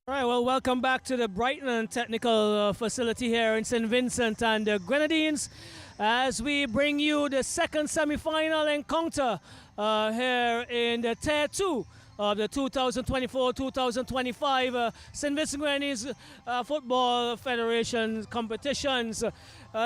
All right, well, welcome back to the Brighton Technical Facility here in St. Vincent and the Grenadines as we bring you the second semi-final encounter here in the Tier 2 of the 2024-2025 St. Vincent Grenadines Football Federation competitions.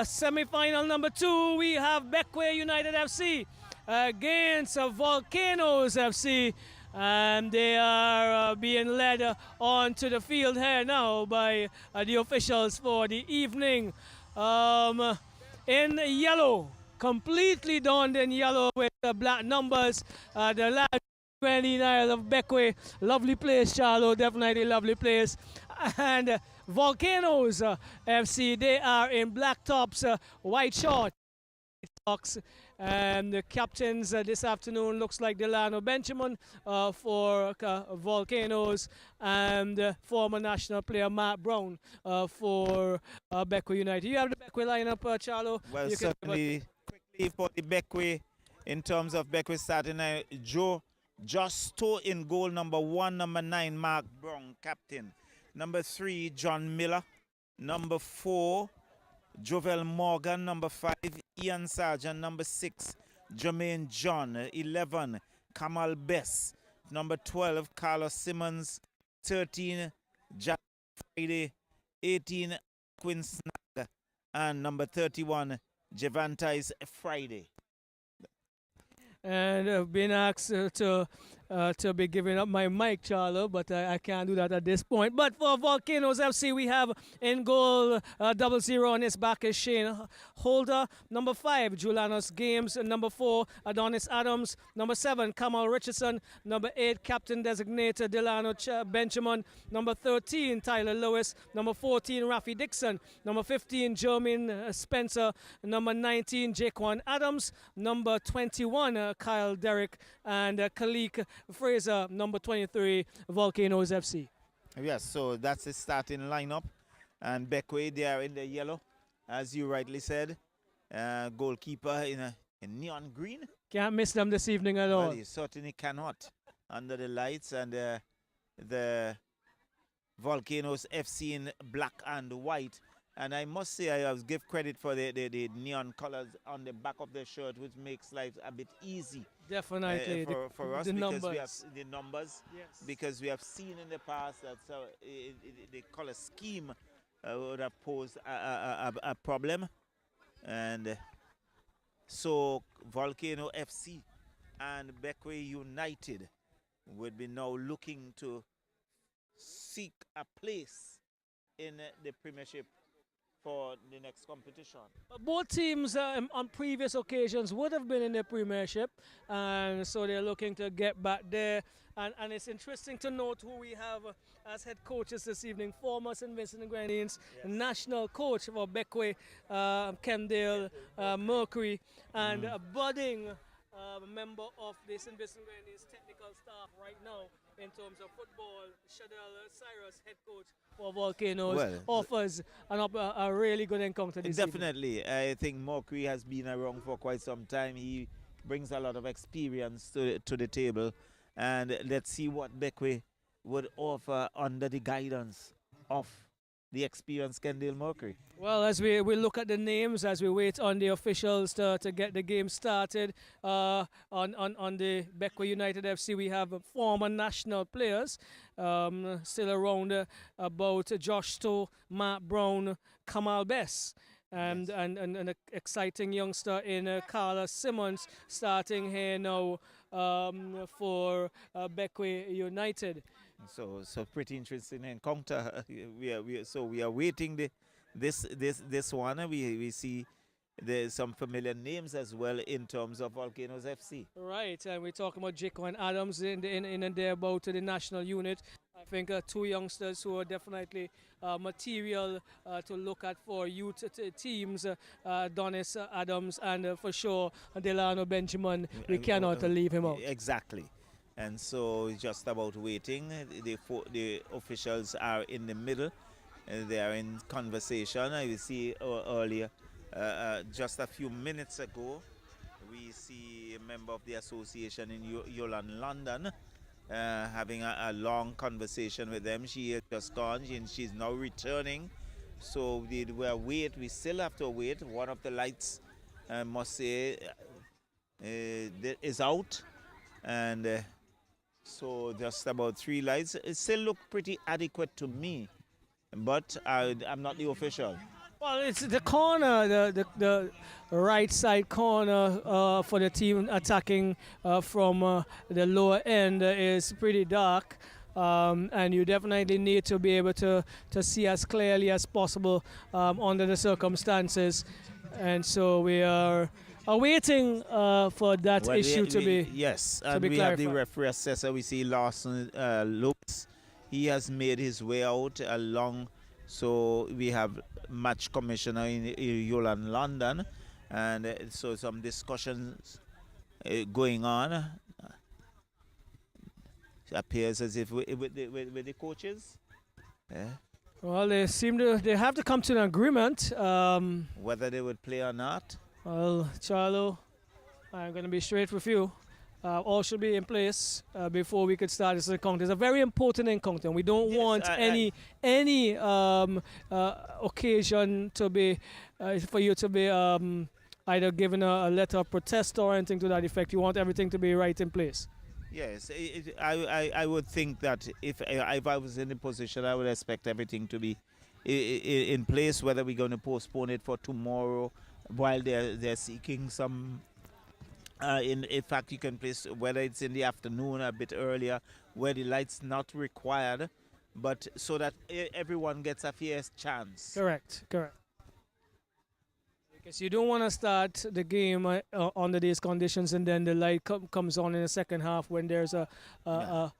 Semi-final number 2, we have BEQUIA United FC against Volcanoes FC. And they are being led onto the field here now by the officials for the evening. In yellow, completely donned in yellow with the black numbers. The last 29 of BEQUIA, lovely place, Charlo, definitely lovely place. And Volcanoes FC, they are in black tops, white shorts. And the captains this afternoon looks like Delano Benjamin for Volcanoes and former national player Matt Brown for BEQUIA United. You have the BEQUIA lineup, Charlo. Well, certainly quickly for the BEQUIA in terms of BEQUIA starting Josh Stowe in goal, number 1, number 9, Mark Brown, captain. Number 3, John Miller. Number 4, Jovel Morgan. Number 5, Ian Sargent. Number 6, Jermaine John. 11, Kamal Bess. Number 12, Carlos Simmons. 13, Jack Friday. 18, Quinn Snag. And number 31, Javantais Friday. And I've been asked to be giving up my mic, Charlo, but I can't do that at this point. But for Volcanoes FC, we have in goal 00 on his back is Shane Holder. Number 5, Julianus Games. Number 4, Adonis Adams. Number 7, Kamal Richardson. Number 8, Captain Designator Delano Benjamin. Number 13, Tyler Lewis. Number 14, Rafi Dixon. Number 15, Jermaine Spencer. Number 19, Jaquan Adams. Number 21, Kyle Derrick. And Khalik Fraser, number 23, Volcanoes FC. Yes, so that's the starting lineup. And BEQUIA, they are in the yellow, as you rightly said. Goalkeeper in neon green. Can't miss them this evening at all. Well, you certainly cannot under the lights. And the Volcanoes FC in black and white. And I must say, I have give credit for the neon colors on the back of the shirt, which makes life a bit easy. Definitely. For us, the because numbers. we have the numbers. Yes. Because we have seen in the past that the color scheme would have posed a problem. And so Volcano FC and BEQUIA United would be now looking to seek a place in the Premiership for the next competition. Both teams on previous occasions would have been in the Premiership, and so they're looking to get back there. And it's interesting to note who we have as head coaches this evening. Former St. Vincent and Grenadines national coach for BEQUIA, Kendale Mercury, and a budding member of the St. Vincent Grenadines technical staff right now in terms of football. Shadell Cyrus, head coach for Volcanoes, offers a really good encounter this Definitely. evening. I think Mercury has been around for quite some time. He brings a lot of experience to the table. And let's see what BEQUIA would offer under the guidance of the experienced Kendale Mercury. Well, as we look at the names, as we wait on the officials to get the game started, on the BEQUIA United FC, we have former national players still around, about Josh Stowe, Matt Brown, Kamal Bess. And an exciting youngster in Carlos Simmons starting here now for BEQUIA United. So pretty interesting encounter. We are waiting this one. We see there's some familiar names as well in terms of Volcanoes FC. Right, and we're talking about Jaquan Adams in and there about the national unit. I think 2 youngsters who are definitely material to look at for youth teams, Donis Adams and for sure Delano Benjamin. We cannot leave him out. Exactly. And so it's just about waiting. The officials are in the middle. They are in conversation. I will see earlier, just a few minutes ago, we see a member of the association in Yolande, London, having a long conversation with them. She has just gone and she's now returning. So we still have to wait. One of the lights, must say, is out. And so just about 3 lights. It still look pretty adequate to me, but I'm not the official. Well, it's the corner, the right side corner for the team attacking from the lower end is pretty dark. And you definitely need to be able to see as clearly as possible under the circumstances. And so we are awaiting for that Well, issue to be yes, to and be we have the clarified. referee assessor. We see Lawson Lopes. He has made his way out along. So we have match commissioner in Yolan London, and so some discussions going on. It appears as if with the coaches. Yeah. Well, they have to come to an agreement. Whether they would play or not. Well, Charlo, I'm going to be straight with you. All should be in place before we could start this encounter. It's a very important encounter, and we don't want any occasion to be for you to be either given a letter of protest or anything to that effect. You want everything to be right in place. Yes, I would think that if I was in the position, I would expect everything to be in place. Whether we're going to postpone it for tomorrow, while they're seeking some. In fact, you can place whether it's in the afternoon, a bit earlier, where the light's not required, but so that everyone gets a fair chance. Correct. Because you don't want to start the game under these conditions and then the light comes on in the second half when there's well,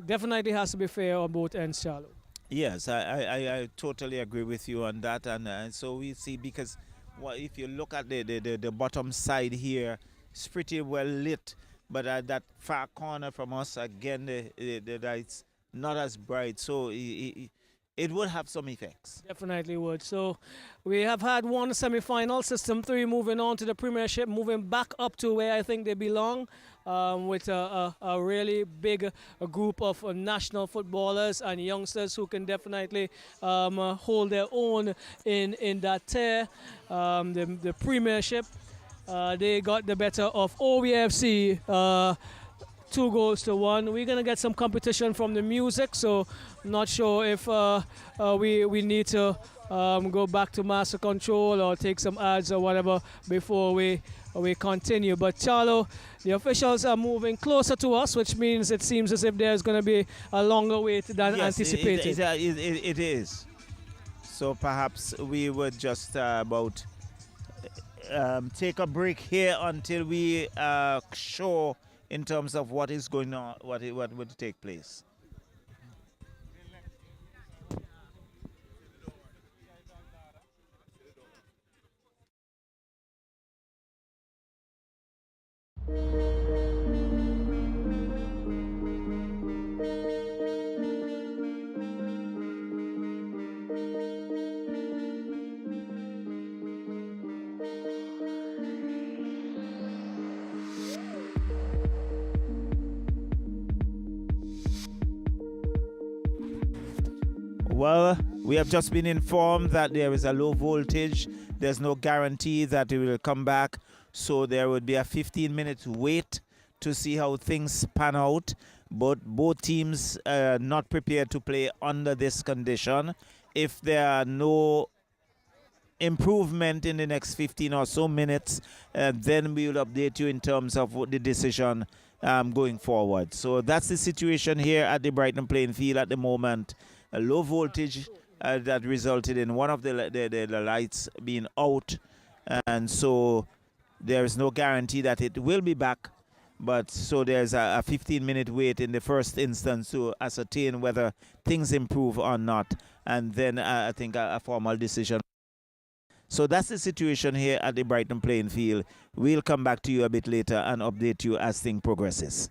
definitely has to be fair on both ends, Charlo. Yes, I totally agree with you on that, and so we see because. Well, if you look at the bottom side here, it's pretty well lit, but at that far corner from us, again, the lights not as bright, so it would have some effects. Definitely would. So we have had one semi-final, System 3 moving on to the Premiership, moving back up to where I think they belong. With a really big group of national footballers and youngsters who can definitely hold their own in that tier. The Premiership, they got the better of OVFC 2-1. We're going to get some competition from the music, so I'm not sure if we need to go back to master control or take some ads or whatever before we continue. But Charlo, the officials are moving closer to us, which means it seems as if there's going to be a longer wait than anticipated. It is. So perhaps we would just about take a break here until we are sure in terms of what is going on, what would take place. Well, we have just been informed that there is a low voltage. There's no guarantee that it will come back. So there would be a 15-minute wait to see how things pan out. But both teams are not prepared to play under this condition. If there are no improvement in the next 15 or so minutes, then we will update you in terms of what the decision going forward. So that's the situation here at the Brighton playing field at the moment. A low voltage that resulted in one of the lights being out, and so there is no guarantee that it will be back. But so there's a 15-minute wait in the first instance to ascertain whether things improve or not, and then I think a formal decision. So that's the situation here at the Brighton playing field. We'll come back to you a bit later and update you as things progresses.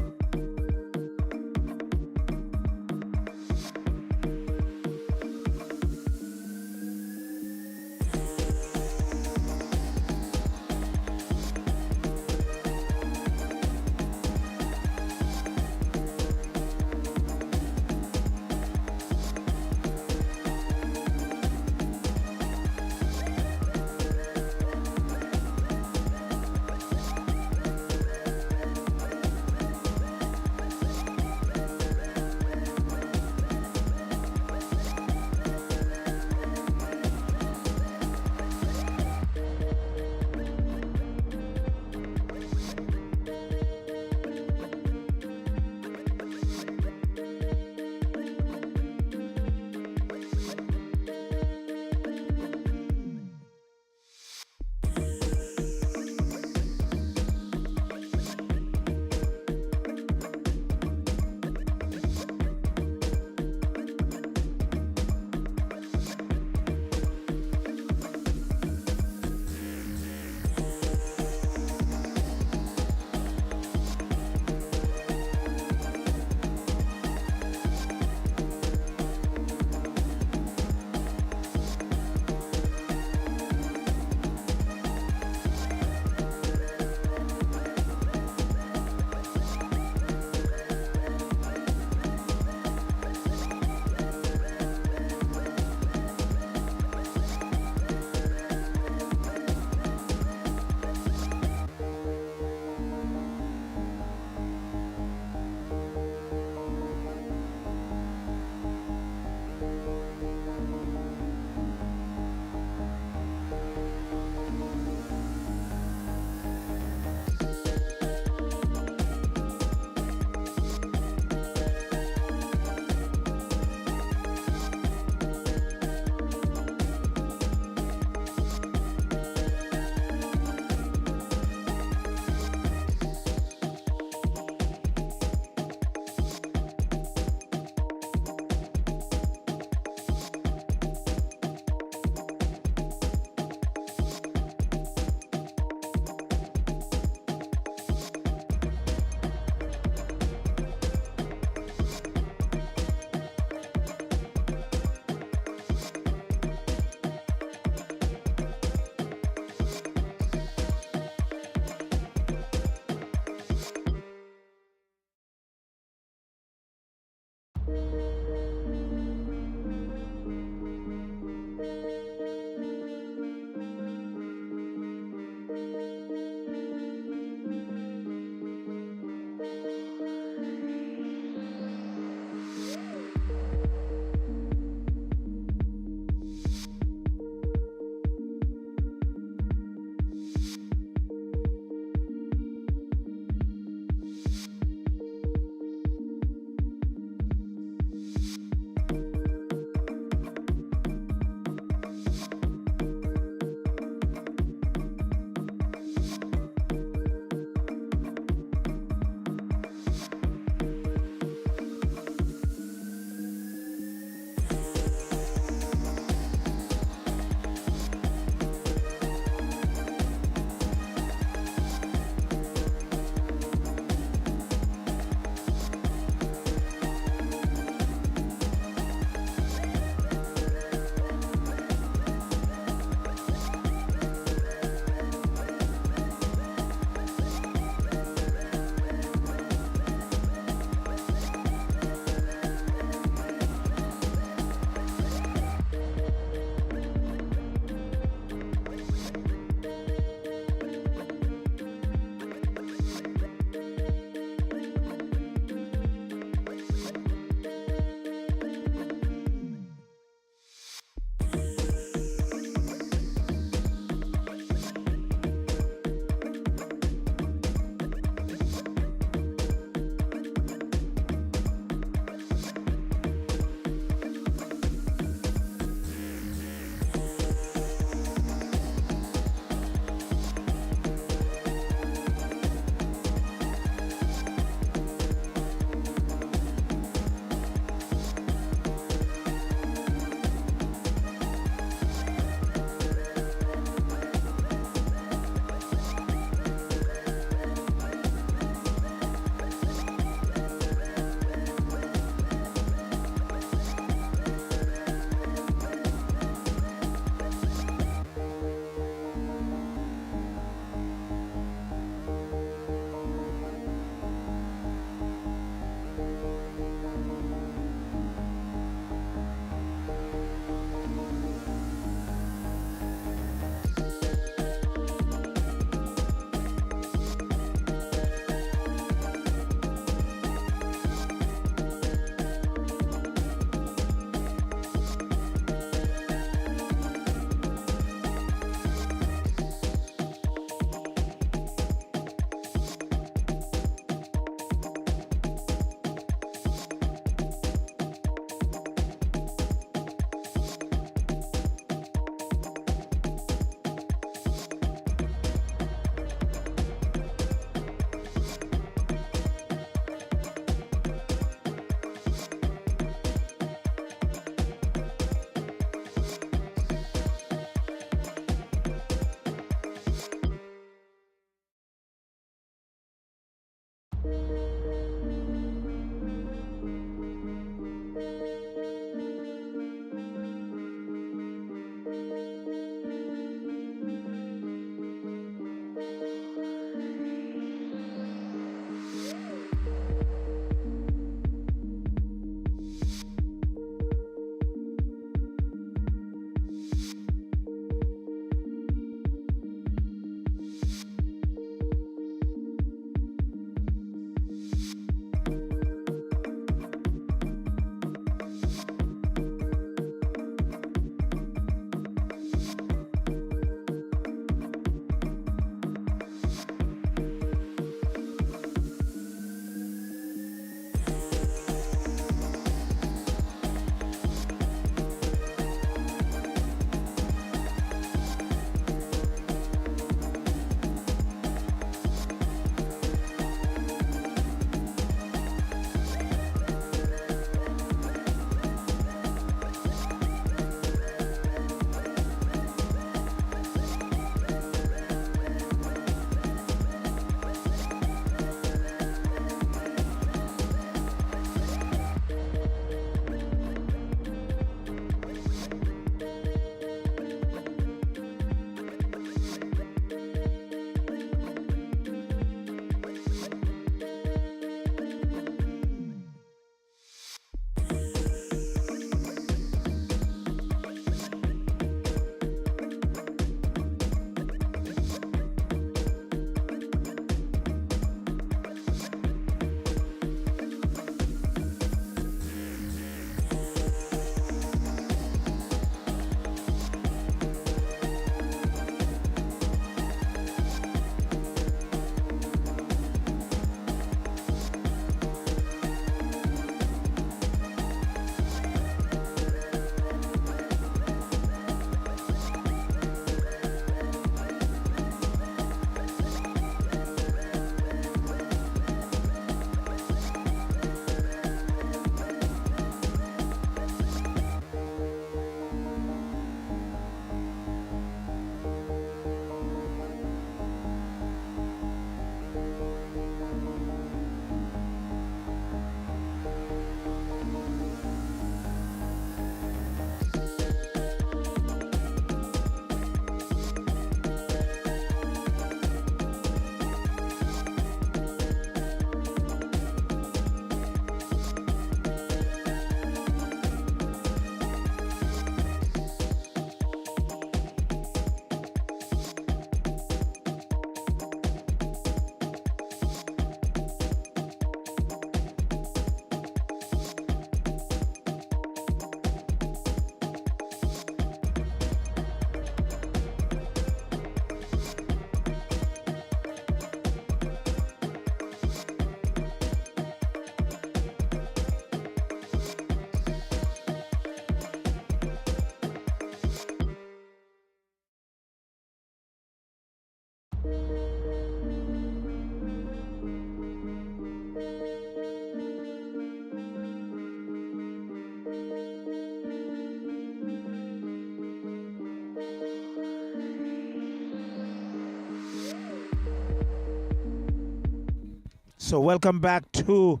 So welcome back to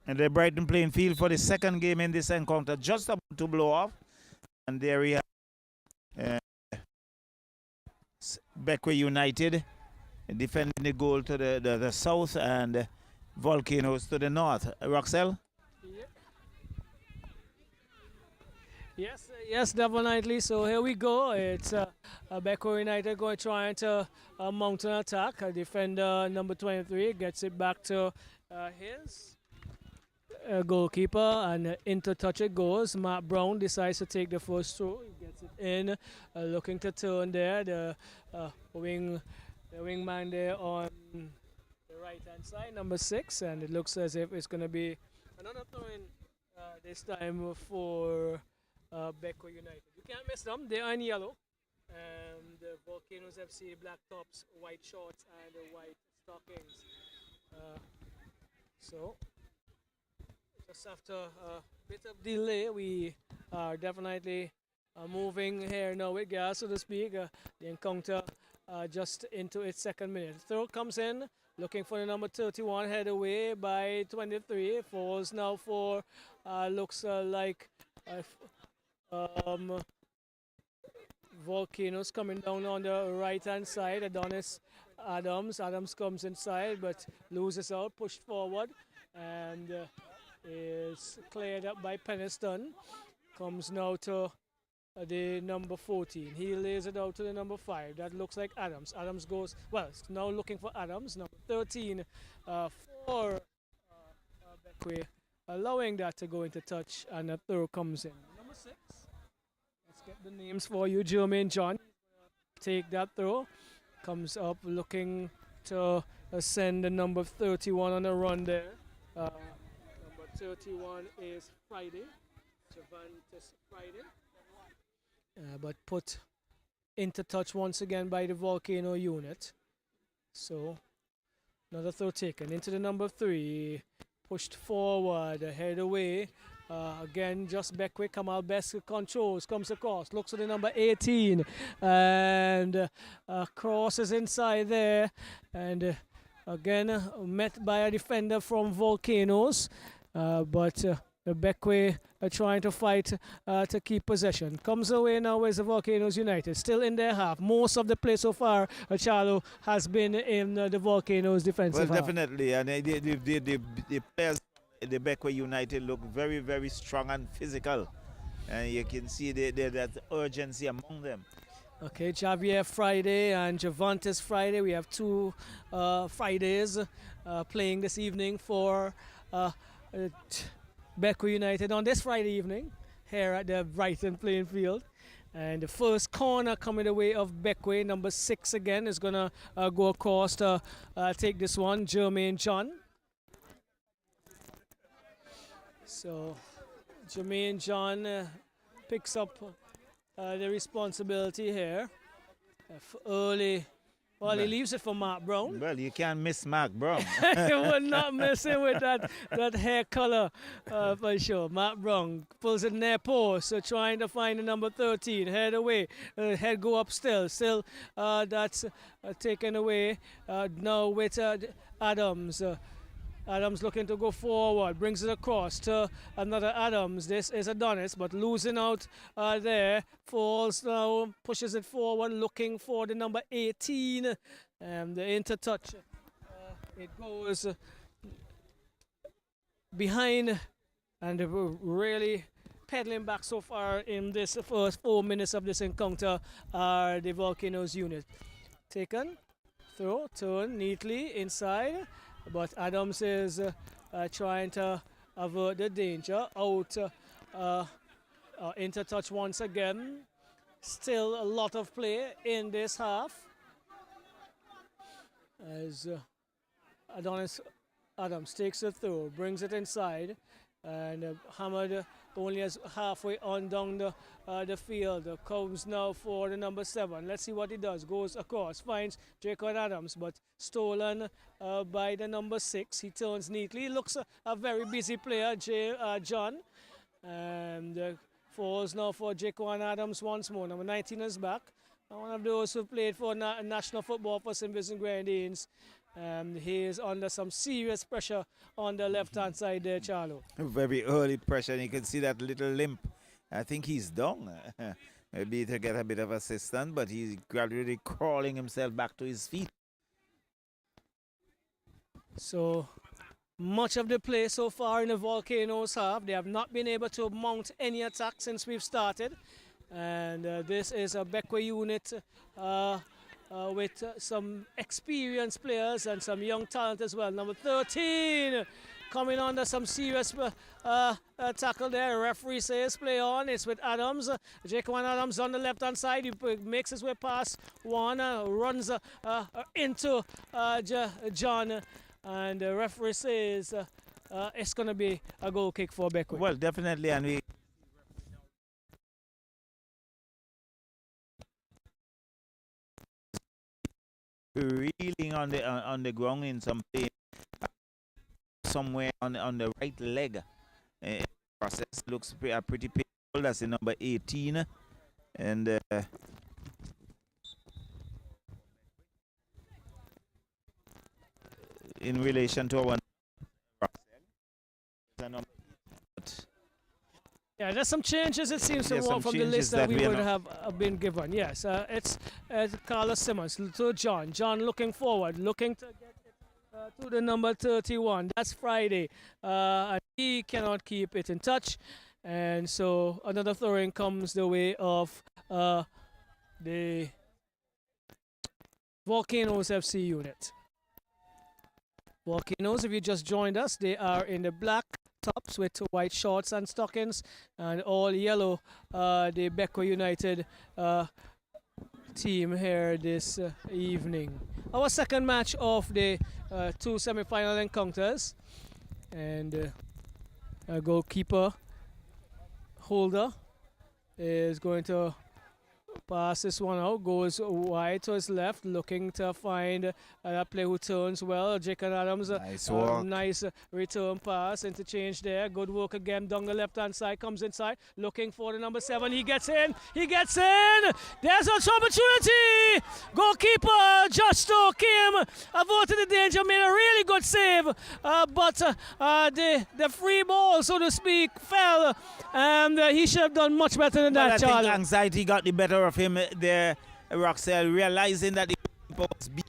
the Brighton playing field for the second game in this encounter, just about to blow off. And there we have BEQUIA United defending the goal to the south and Volcanoes to the north. Roxelle? Yes, definitely. So here we go. It's BEQUIA United going trying to mount an attack. Defender number 23 gets it back to his goalkeeper, and into touch it goes. Matt Brown decides to take the first throw. He gets it in, looking to turn there. The wingman there on the right hand side, number 6, and it looks as if it's going to be another throw in this time for BEQUIA United. You can't miss them. They are in yellow. The Volcanoes FC black tops, white shorts, and white stockings. So just after a bit of delay, we are definitely moving here now with gas, so to speak. The encounter just into its second minute. Throw comes in, looking for the number 31, head away by 23. Falls now for, looks like Volcanoes coming down on the right hand side. Adonis Adams comes inside but loses out, pushed forward, and is cleared up by Peniston. Comes now to the number 14. He lays it out to the number 5. That looks like Adams. Adams goes, well, it's now looking for Adams. Number 13 for BEQUIA, allowing that to go into touch, and a throw comes in. Number 6. Let's get the names for you. Jermaine John take that throw. Comes up looking to send the number 31 on a run there. Number 31 is Friday. Javantis Friday. But put into touch once again by the Volcano unit. So another throw taken into the number 3. Pushed forward, head away. Again, just BEQUIA. Kamal Best controls, comes across, looks at the number 18, and crosses inside there, and again met by a defender from Volcanoes, but BEQUIA are trying to fight to keep possession. Comes away now as the Volcanoes United, still in their half. Most of the play so far, Charlo, has been in the Volcanoes defensive half. Definitely, and the players, the BEQUIA United look very, very strong and physical, and you can see that urgency among them. Okay, Javier Friday and Javantis Friday. We have 2 Fridays playing this evening for BEQUIA United on this Friday evening here at the Brighton playing field. And the first corner coming the way of BEQUIA, number 6 again, is going to go across to take this one, Jermaine John. So Jermaine John picks up the responsibility here. Early, well, he leaves it for Mark Brown. Well, you can't miss Mark Brown. You would not miss him with that hair color for sure. Mark Brown pulls it in their post, so trying to find the number 13. Head away, head go up still. That's taken away now with Adams. Adams looking to go forward, brings it across to another Adams. This is Adonis, but losing out there. Falls now, pushes it forward, looking for the number 18. And the intertouch, it goes behind, and really pedaling back so far in this first 4 minutes of this encounter are the Volcanoes unit. Taken, throw, turn neatly inside. But Adams is trying to avert the danger. Out into touch once again. Still a lot of play in this half. As Adams takes the throw, brings it inside, and Hamad only as halfway on down the field. Comes now for the number 7. Let's see what he does. Goes across, finds Jacob Adams, but stolen by the number 6. He turns neatly. Looks a very busy player, John. And falls now for Jacob Adams once more. Number 19 is back. one of those who played for national football for St. Vincent Grenadines. He is under some serious pressure on the left-hand side there, Charlo. Very early pressure, and you can see that little limp. I think he's down. Maybe to get a bit of assistance, but he's gradually crawling himself back to his feet. So much of the play so far in the Volcanoes half, they have not been able to mount any attack since we've started. And this is a BEQUIA unit with some experienced players and some young talent as well. Number 13 coming under some serious tackle there. Referee says play on. It's with Adams. Jacob Adams on the left-hand side. He makes his way past one, runs into John. And the referee says it's going to be a goal kick for BEQUIA. Well, definitely, and we reeling on the ground in some pain somewhere on the right leg. Process looks pretty painful. That's the number 18, and in relation to our yeah, there's some changes it seems from the list that we would have been given. Yes, it's Carlos Simmons to John. John looking forward, looking to get it to the number 31. That's Friday. And he cannot keep it in touch. And so another throwing comes the way of the Volcanoes FC unit. Volcanoes, if you just joined us, they are in the black tops with white shorts and stockings, and all yellow. The BEQUIA United team here this evening. Our second match of the two semi-final encounters, and a goalkeeper holder is going to pass this one out, goes wide to his left, looking to find that player who turns well. Jacob Adams, nice return pass, interchange there. Good work again down the left-hand side, comes inside, looking for the number 7. He gets in. There's an opportunity. Goalkeeper Justo Kim avoided the danger, made a really good save, but the free ball, so to speak, fell, and he should have done much better than that, Charlie. I think anxiety got the better of him there, Roxelle, realizing that he was beat,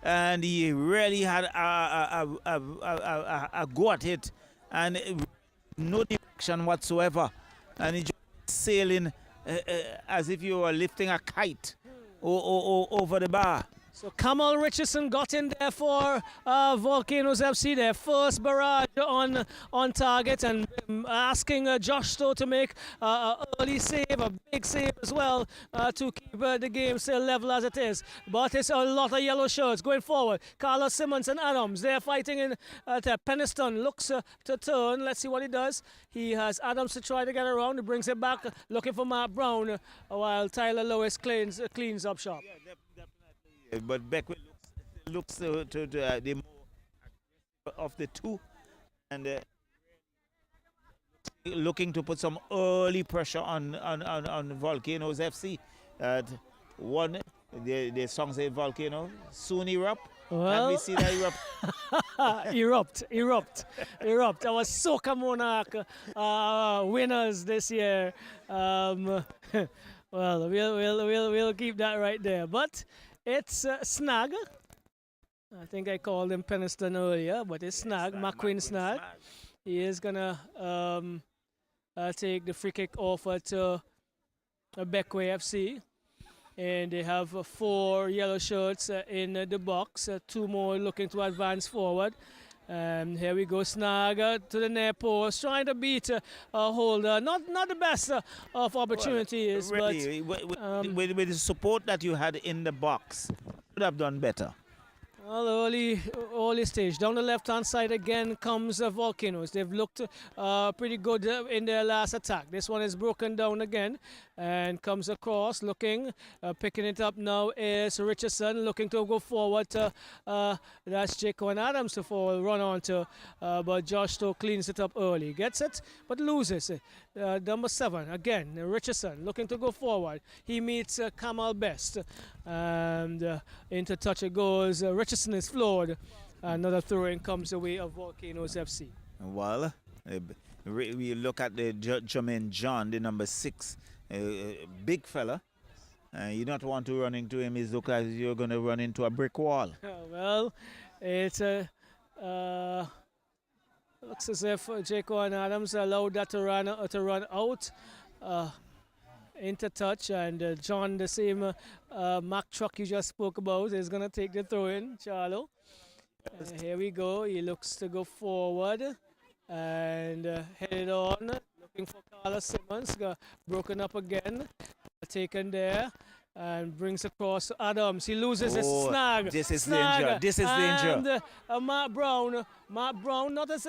and he really had a go at it, and no direction whatsoever, and he just sailing as if you were lifting a kite over the bar. So Kamal Richardson got in there for Volcanoes FC, their first barrage on target, and asking Josh Stowe to make an early save, a big save as well, to keep the game still level as it is. But it's a lot of yellow shirts going forward. Carlos Simmons and Adams, they're fighting in Peniston, looks to turn. Let's see what he does. He has Adams to try to get around. He brings it back, looking for Mark Brown, while Tyler Lewis cleans up shop. Yeah, definitely. But BEQUIA looks to the more of the two, and looking to put some early pressure on Volcanoes FC. One, the song says Volcano soon erupt. Well, can we see that erupt? erupt. Our Soca Monarch winners this year. Well, we'll keep that right there. But it's Snag. I think I called him Peniston earlier, but it's Snag, McQueen Snag. He is gonna take the free kick offer to BEQUIA FC. And they have 4 yellow shirts in the box, 2 more looking to advance forward. Here we go, Snag to the near post, trying to beat a holder. Not the best of opportunities, well, really, but with the support that you had in the box, you could have done better. Well, early stage. Down the left-hand side again comes Volcanoes. They've looked pretty good in their last attack. This one is broken down again and comes across looking. Picking it up now is Richardson looking to go forward. That's Jacob Adams to run on to. But Josh Stowe cleans it up early. Gets it, but loses it. Number 7, again, Richardson looking to go forward. He meets Kamal Best. And into touch it goes. Richardson is floored. Another throw-in comes the way of Volcanoes FC. Well, we look at the Jermaine John, the number 6, big fella. You don't want to run into him. It looks like you're going to run into a brick wall. Well, it's looks as if Jacob Adams allowed that to run out. Into touch, and John, the same Mack truck you just spoke about, is going to take the throw in, Charlo. Here we go. He looks to go forward and headed on, looking for Carlos Simmons. Broken up again, taken there, and brings across to Adams. He loses his snag. This is danger. This is danger. And Matt Brown, not as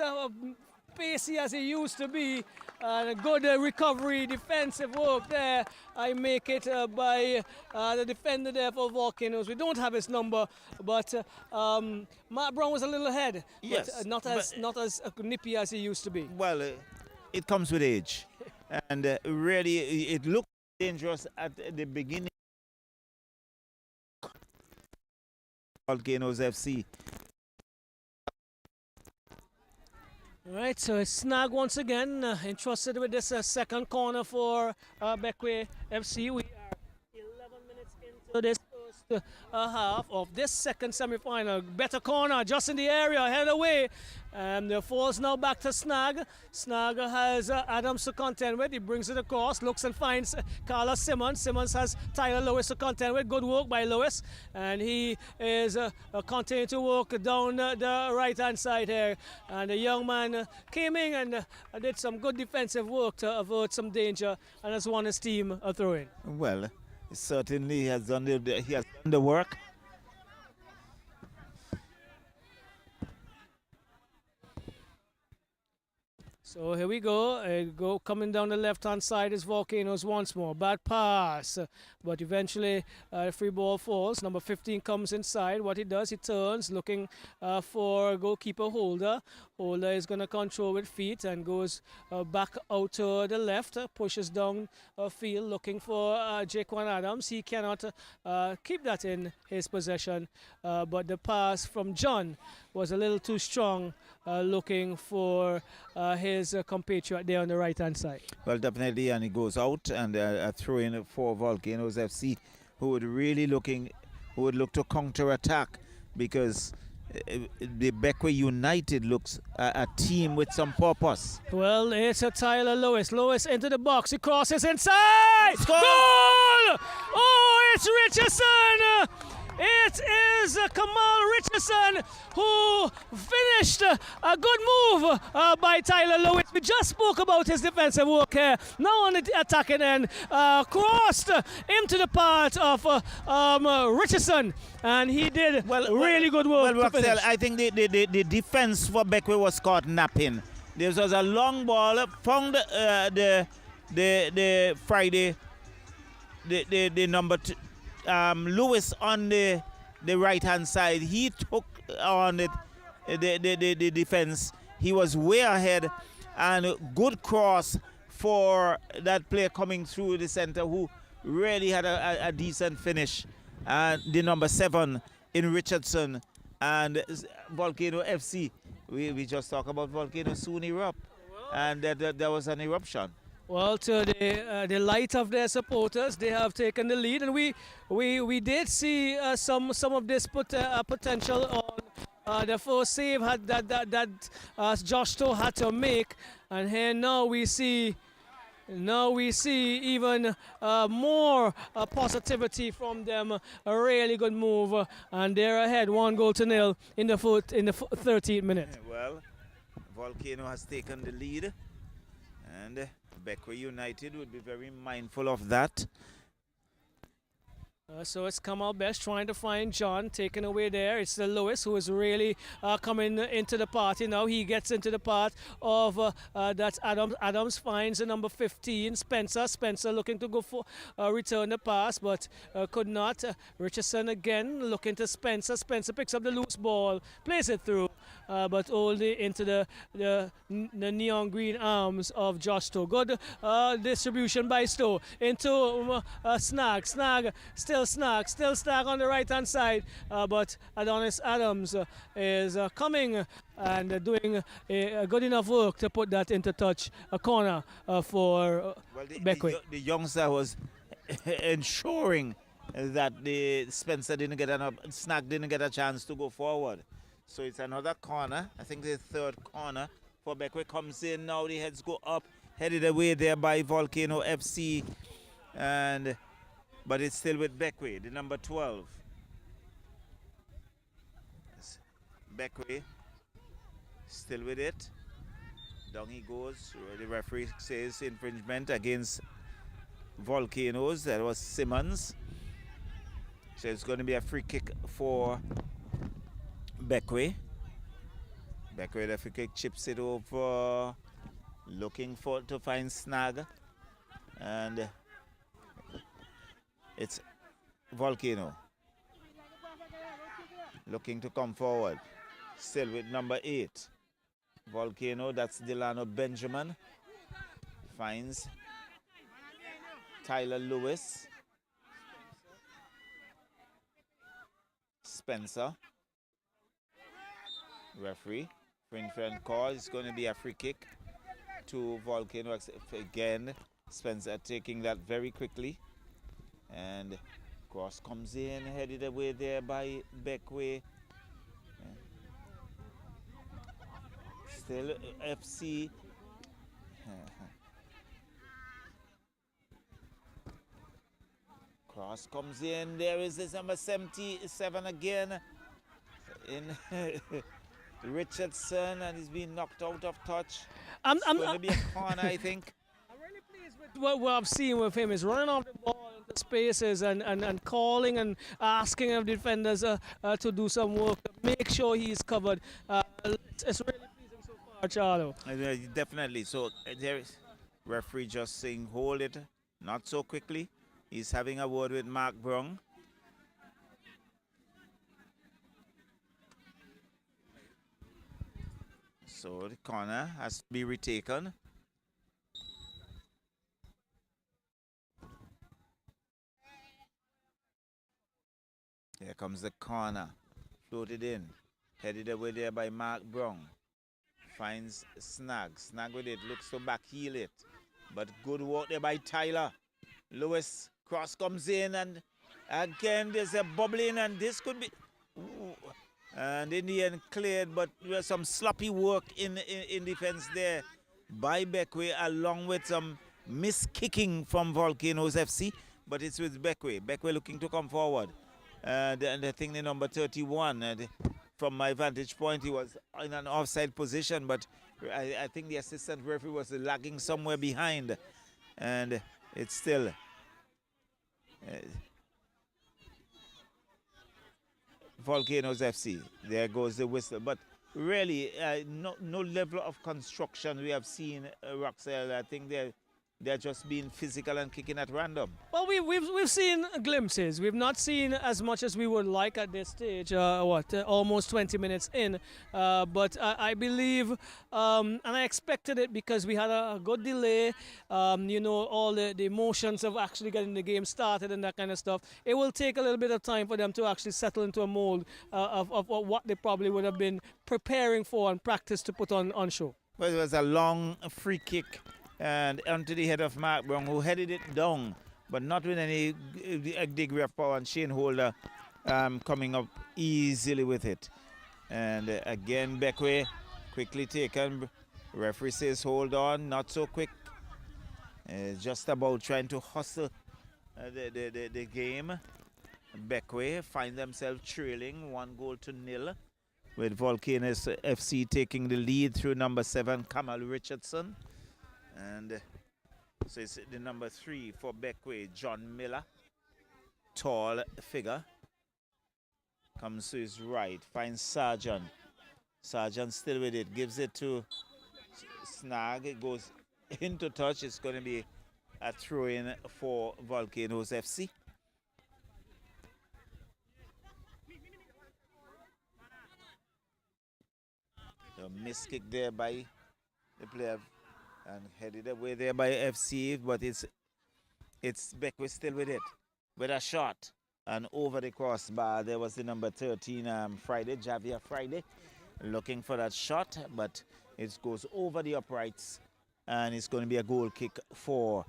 pacey as he used to be. And a good recovery, defensive work there. I make it by the defender there for Volcanoes. We don't have his number, but Matt Brown was a little ahead. Yes, but not as nippy as he used to be. Well, it comes with age, and really, it looked dangerous at the beginning. Volcanoes FC. All right, so it's snag once again, entrusted with this second corner for BEQUIA FC. We are 11 minutes into this first half of this second semi-final. Better corner, just in the area, headed away. And the falls now back to Snag. Snag has Adams to contend with. He brings it across, looks and finds Carlos Simmons. Simmons has Tyler Lewis to contend with. Good work by Lewis. And he is continuing to walk down the right-hand side here. And the young man came in and did some good defensive work to avert some danger and has won his team a throw-in. Well, certainly he has done the work. So here we go. Coming down the left-hand side is Volcanoes once more. Bad pass, but eventually free ball falls. Number 15 comes inside. What he does, he turns, looking for goalkeeper Holder. Holder is going to control with feet and goes back out to the left, pushes down field, looking for Jaquan Adams. He cannot keep that in his possession, but the pass from John was a little too strong, looking for his compatriot there on the right-hand side. Well, definitely, and he goes out and a throw-in for Volcanoes FC, who would look to counter-attack, because the BEQUIA United looks a team with some purpose. Well, it's a Tyler Lewis. Lewis into the box. He crosses inside. Score! Goal! Oh, it's Richardson. It is Kamal Richardson who finished a good move by Tyler Lewis. We just spoke about his defensive work here. Now on the attacking end, crossed into the part of Richardson, and he did really good work. Well, Roxelle, I think the defense for BEQUIA was caught napping. There was a long ball, found the Friday, the number 2. Lewis on the right-hand side. He took on the defense. He was way ahead, and good cross for that player coming through the center, who really had a decent finish. And the number 7 in Richardson, and Volcano FC. We just talked about Volcano soon erupt, and there was an eruption. Well, to the light of their supporters, they have taken the lead, and we did see some of this potential on the first save that Josh Stowe had to make, and here now we see even more positivity from them. A really good move, and they're ahead 1-0 in the 13th minute. Well, Volcano has taken the lead, and BEQUIA United would be very mindful of that. So it's Kamal Best trying to find John, taken away there. It's the Lewis who is really coming into the party now. He gets into the part of that's Adams. Adams finds the number 15, Spencer. Spencer looking to go for return the pass, but could not. Richardson again looking to Spencer. Spencer picks up the loose ball, plays it through, but only into the neon green arms of Josh Stowe. Good distribution by Stowe into Snag. Snag still Snag on the right hand side, but Adonis Adams is coming and doing a good enough work to put that into touch, a corner for BEQUIA. The youngster was ensuring that the Spencer didn't get Snag didn't get a chance to go forward. So it's another corner. I think the third corner for BEQUIA comes in now. The heads go up, headed away there by Volcano FC, but it's still with BEQUIA, the number 12. BEQUIA still with it. Down he goes. The referee says infringement against Volcanoes. That was Simmons. So it's going to be a free kick for BEQUIA. BEQUIA, the free kick, chips it over, looking to find Snag, and it's Volcano looking to come forward, still with number 8. Volcano, that's Delano Benjamin, finds Tyler Lewis. Spencer. Referee, fringe call. It's going to be a free kick to Volcano. Again, Spencer taking that very quickly. And cross comes in, headed away there by BEQUIA. Still FC. Cross comes in. There is this number 77 again in Richardson, and he's been knocked out of touch. It's going to be a corner, I think. I'm really pleased with what I've seen with him. He's running off the ball into spaces and calling and asking of defenders to do some work to make sure he's covered. It's really pleasing so far, Charlo. Definitely. So there is referee just saying hold it, not so quickly. He's having a word with Mark Brown. So the corner has to be retaken. Here comes the corner. Floated in. Headed away there by Mark Brown. Finds Snag. Snag with it. Looks to back heel it. But good work there by Tyler. Lewis. Cross comes in, and again there's a bubbling, and this could be... Ooh. And in the end cleared, but there's some sloppy work in defense there by BEQUIA, along with some miskicking from Volcanoes FC, but it's with BEQUIA. BEQUIA looking to come forward. And I think the number 31, from my vantage point, he was in an offside position, but I think the assistant referee was lagging somewhere behind. And it's still... Volcanoes FC. There goes the whistle. But really, no level of construction we have seen, Roxelle. I think they're just being physical and kicking at random. Well, we've seen glimpses. We've not seen as much as we would like at this stage. Almost 20 minutes in. But I believe, and I expected it because we had a good delay. All the emotions of actually getting the game started and that kind of stuff. It will take a little bit of time for them to actually settle into a mold of what they probably would have been preparing for and practice to put on show. Well, it was a long free kick and onto the head of Mark Brown, who headed it down, but not with any degree of power, and Shane Holder coming up easily with it. And again, BEQUIA quickly taken. Referee says hold on, not so quick. Just about trying to hustle the game. BEQUIA find themselves trailing 1-0 with Volcanoes FC taking the lead through number 7, Kamal Richardson. And so it's the number 3 for BEQUIA, John Miller. tall figure. Comes to his right, finds Sergeant. Sergeant still with it, gives it to Snag. It goes into touch. It's going to be a throw-in for Volcanoes FC. A miss kick there by the player and headed away there by FC, but it's BEQUIA still with it, with a shot and over the crossbar. There was the number 13 Friday, Javier Friday, looking for that shot, but it goes over the uprights and it's going to be a goal kick for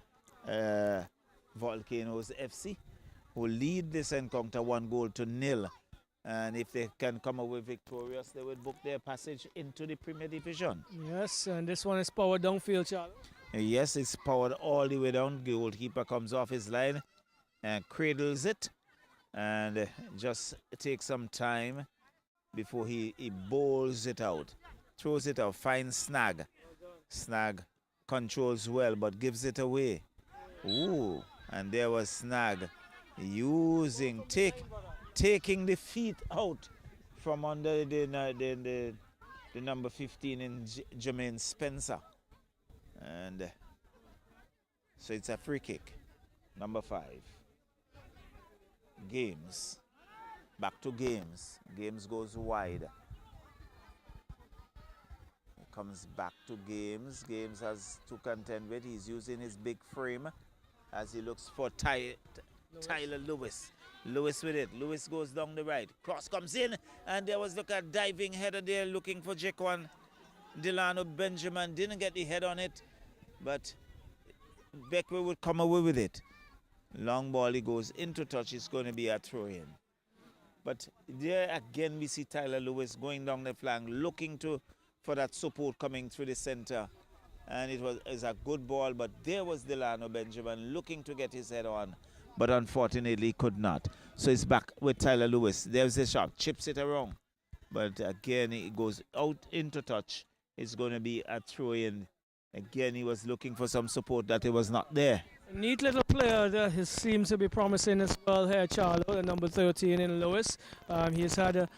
Volcanoes FC, who lead this encounter 1-0. And if they can come away victorious, they will book their passage into the Premier Division. Yes, and this one is powered downfield, Charlie. Yes, it's powered all the way down. Goalkeeper comes off his line and cradles it. And just takes some time before he bowls it out. Throws it out, finds Snag. Snag controls well, but gives it away. Ooh, and there was Snag taking the feet out from under the number 15 in Jermaine Spencer. And so it's a free kick. Number 5. Games. Back to Games. Games goes wide. Comes back to Games. Games has to contend with. He's using his big frame as he looks for Tyler Lewis. Lewis with it. Lewis goes down the right. Cross comes in, and there was a diving header there looking for Jaquan Delano Benjamin. Didn't get the head on it, but BEQUIA would come away with it. Long ball, he goes into touch. It's going to be a throw-in. But there again, we see Tyler Lewis going down the flank, looking for that support coming through the center. And it was a good ball, but there was Delano Benjamin looking to get his head on, but unfortunately could not. So it's back with Tyler Lewis. There's the shot, chips it around. But again, it goes out into touch. It's going to be a throw-in. Again, he was looking for some support that it was not there. A neat little player that seems to be promising as well here, Charlo, the number 13 in Lewis. He's had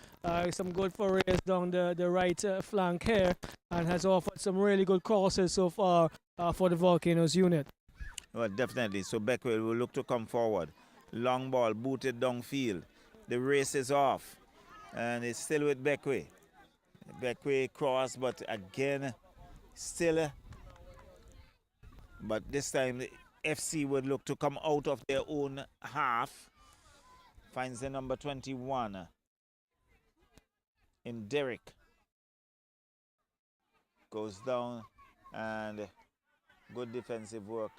some good forays down the right flank here and has offered some really good crosses so far for the Volcanoes unit. Well, definitely. So BEQUIA will look to come forward. Long ball, booted downfield. The race is off. And it's still with BEQUIA. BEQUIA cross, but again, still. But this time, the FC would look to come out of their own half. Finds the number 21 in Derek. Goes down and good defensive work.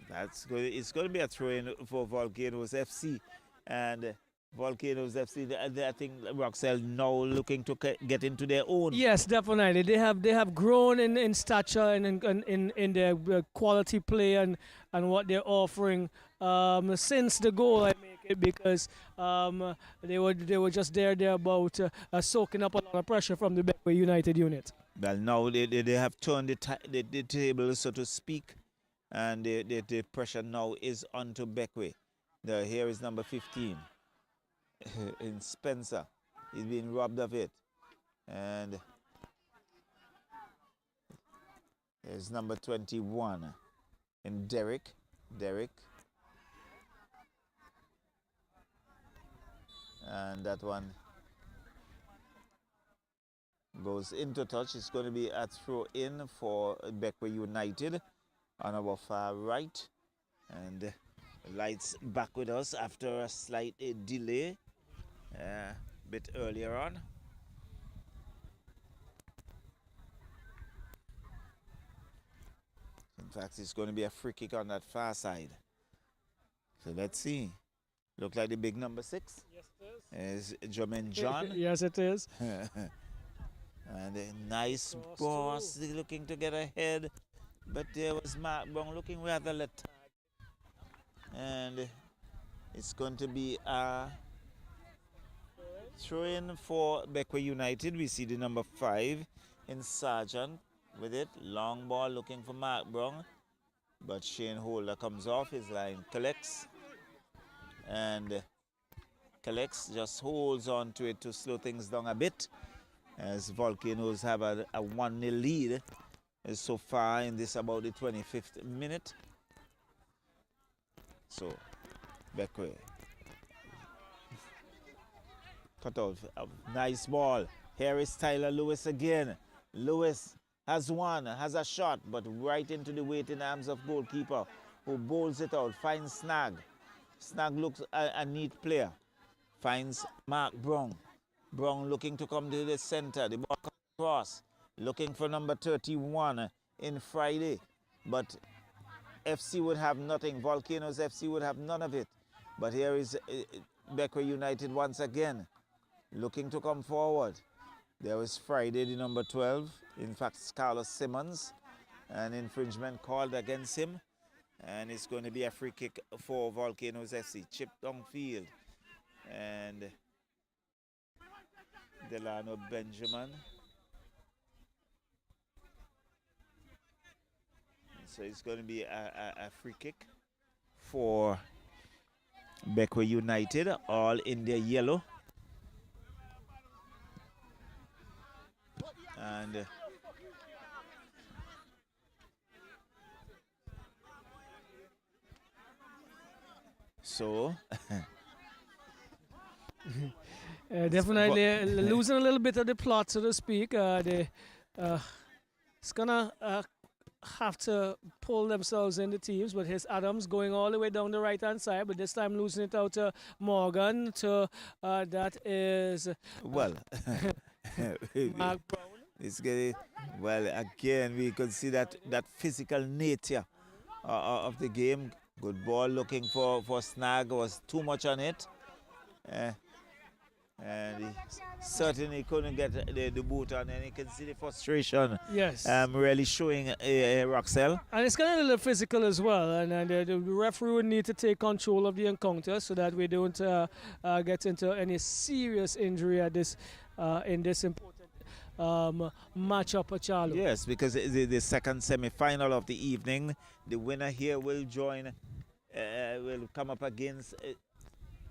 That's good. It's going to be a throw-in for Volcanoes FC, and Volcanoes FC. I think Roxelle now looking to get into their own. Yes, definitely. They have grown in stature and in their quality play and what they're offering since the goal. I make it because they were just thereabout soaking up a lot of pressure from the BEQUIA United unit. Well, now they have turned the table, so to speak, and the pressure now is onto BEQUIA. Here is number 15 in Spencer. He's being robbed of it, and there's number 21 in Derek. And that one goes into touch. It's going to be a throw in for BEQUIA United on our far right. And Lights back with us after a slight delay a bit earlier on. In fact, it's going to be a free kick on that far side. So let's see. Look like the big number 6. Yes, it is. Is Jermaine John. Yes, it is. And a nice boss looking to get ahead. But there was Mark Brown looking rather lethargic. And it's going to be a throw-in for BEQUIA United. We see the number 5 in Sergeant with it. Long ball looking for Mark Brown. But Shane Holder comes off his line, collects. And collects, just holds on to it to slow things down a bit. As Volcanoes have a 1-0 lead so far in this about the 25th minute. So, BEQUIA. Cut out a nice ball. Here is Tyler Lewis again. Lewis has one, has a shot, but right into the waiting arms of goalkeeper, who bowls it out, finds Snag. Snag looks a neat player. Finds Mark Brown. Brown looking to come to the center. The ball comes across. Looking for number 31 in Friday. But FC would have nothing. Volcanoes FC would have none of it. But here is BEQUIA United once again. Looking to come forward. There was Friday, the number 12. In fact, Carlos Simmons. An infringement called against him. And it's going to be a free kick for Volcanoes FC. Chipped downfield. And Delano Benjamin. So it's going to be a free kick for BEQUIA United, all in their yellow. And so definitely losing a little bit of the plot, so to speak. It's gonna have to pull themselves in the teams, but here's Adams going all the way down the right hand side, but this time losing it out to Morgan. To that is well, Mark Brown. it's getting, well, again we could see that physical nature of the game. Good ball looking for Snag, was too much on it. And he certainly couldn't get the boot on, and you can see the frustration. Yes. Really showing Roxelle. And it's kind of a little physical as well, and the referee would need to take control of the encounter so that we don't get into any serious injury at this in this important matchup at Charlo. Yes, because the second semi-final of the evening, the winner here will join, will come up against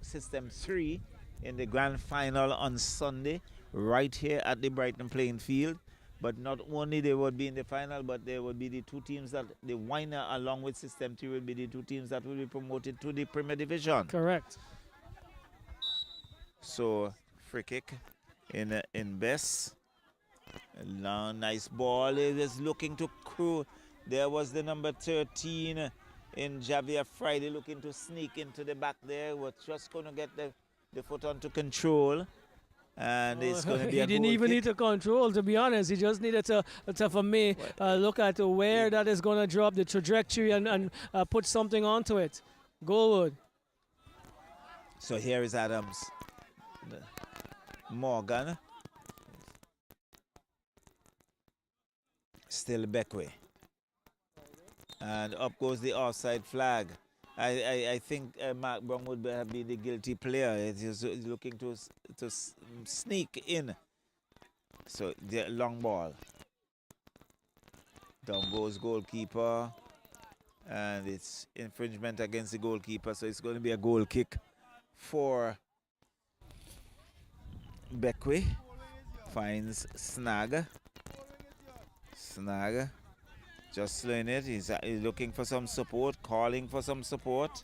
System 3 in the grand final on Sunday, right here at the Brighton playing field. But not only they would be in the final, but there would be the two teams that, the winner along with System 3 will be the two teams that will be promoted to the Premier Division. Correct. So, free kick in Bess. A long, nice ball. It is looking to crew. There was the number 13 in Javier Friday looking to sneak into the back there. We're just going to get the foot onto control. And it's going to be he a didn't goal even kick. need to control, to be honest. He just needed to for me, look at where that is going to drop, the trajectory, and put something onto it. Goalwood. So here is Adams. Morgan. Still BEQUIA. And up goes the offside flag. I think Mark Brown would be the guilty player. He's looking to sneak in. So the long ball. Down goes goalkeeper. And it's infringement against the goalkeeper. So it's going to be a goal kick for BEQUIA. Finds Snag. Snag. Just slowing it. He's looking for some support, calling for some support.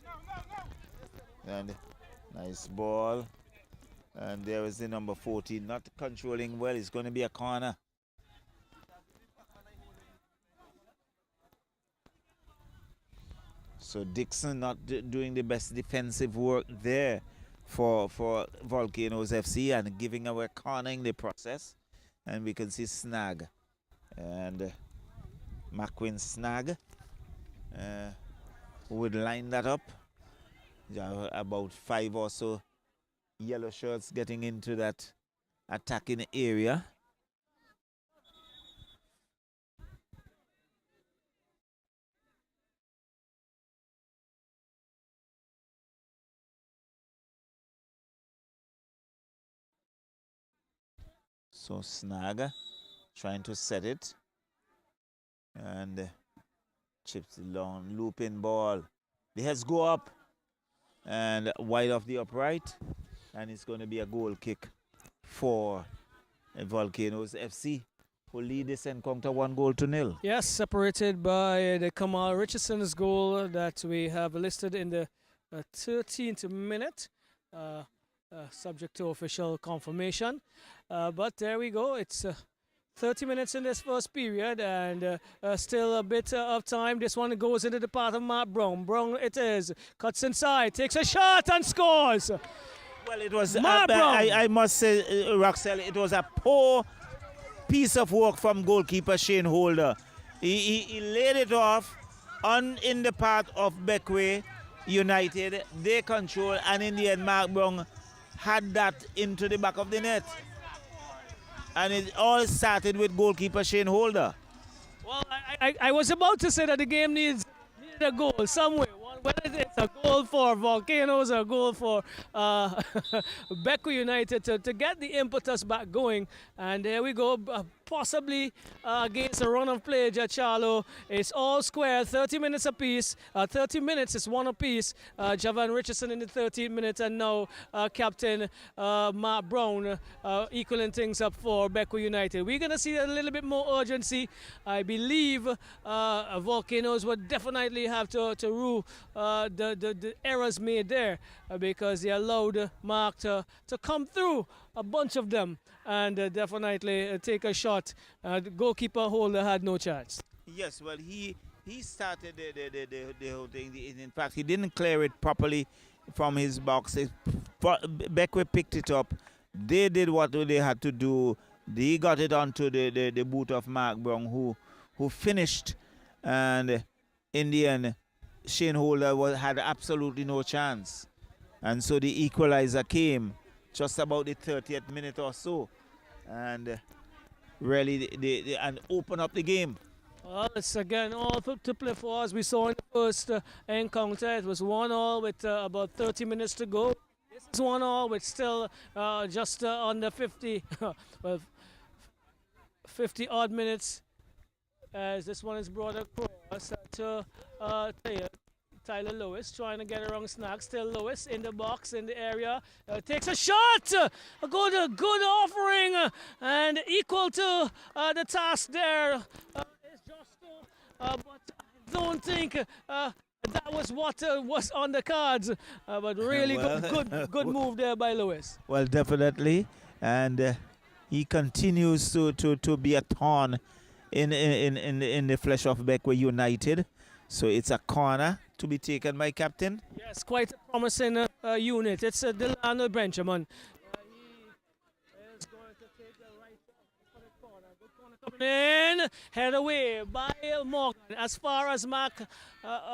And nice ball. And there is the number 14, not controlling well. It's going to be a corner. So Dixon not doing the best defensive work there for Volcanoes FC and giving away corner in the process. And we can see Snag. And McQueen Snag would line that up. About 5 or so yellow shirts getting into that attacking area. So Snag trying to set it. And chips it long, looping ball. The heads go up and wide off the upright. And it's going to be a goal kick for Volcanoes FC, who lead this encounter 1-0. Yes, separated by the Kamal Richardson's goal that we have listed in the 13th minute, subject to official confirmation. But there we go. It's 30 minutes in this first period, and still a bit of time. This one goes into the path of Mark Brown. Brown it is. Cuts inside, takes a shot and scores. Well, it was, I must say, Roxelle, it was a poor piece of work from goalkeeper Shane Holder. He laid it off in the path of BEQUIA United. They control, and in the end, Mark Brown had that into the back of the net. And it all started with goalkeeper Shane Holder. Well, I was about to say that the game needed a goal somewhere. Whether it's a goal for Volcanoes or a goal for BEQUIA United to get the impetus back going. And there we go, possibly against a run of play, Charlo. It's all square, 30 minutes apiece. 30 minutes is one apiece. Javan Richardson in the 13th minute, and now Captain Mark Brown equaling things up for BEQUIA United. We're going to see a little bit more urgency. I believe Volcanoes would definitely have to rule the errors made there because they allowed Mark to come through, a bunch of them, and definitely take a shot. The goalkeeper Holder had no chance. Yes, well, he started the whole thing. In fact, he didn't clear it properly from his box. BEQUIA picked it up. They did what they had to do. They got it onto the boot of Mark Brown, who finished, and in the end, Shane Holder had absolutely no chance. And so the equalizer came just about the 30th minute or so, and really and open up the game. Well, it's again all to play for, as we saw in the first encounter. It was 1-1 with about 30 minutes to go. This is 1-1 with still just under 50, well, 50 odd minutes, as this one is brought across to Tyler Lewis, trying to get around Snag. Still Lewis in the box, in the area, takes a shot. A good offering, and equal to the task there is Justo, but I don't think that was what was on the cards. But really good move there by Lewis. Well, definitely, and he continues to be a thorn in the flesh of BEQUIA United. So it's a corner to be taken by captain. Yes, quite a promising unit. It's Delano Benjamin. He is going to take the right for the corner. Good corner coming in. Head away by Morgan. As far as Mark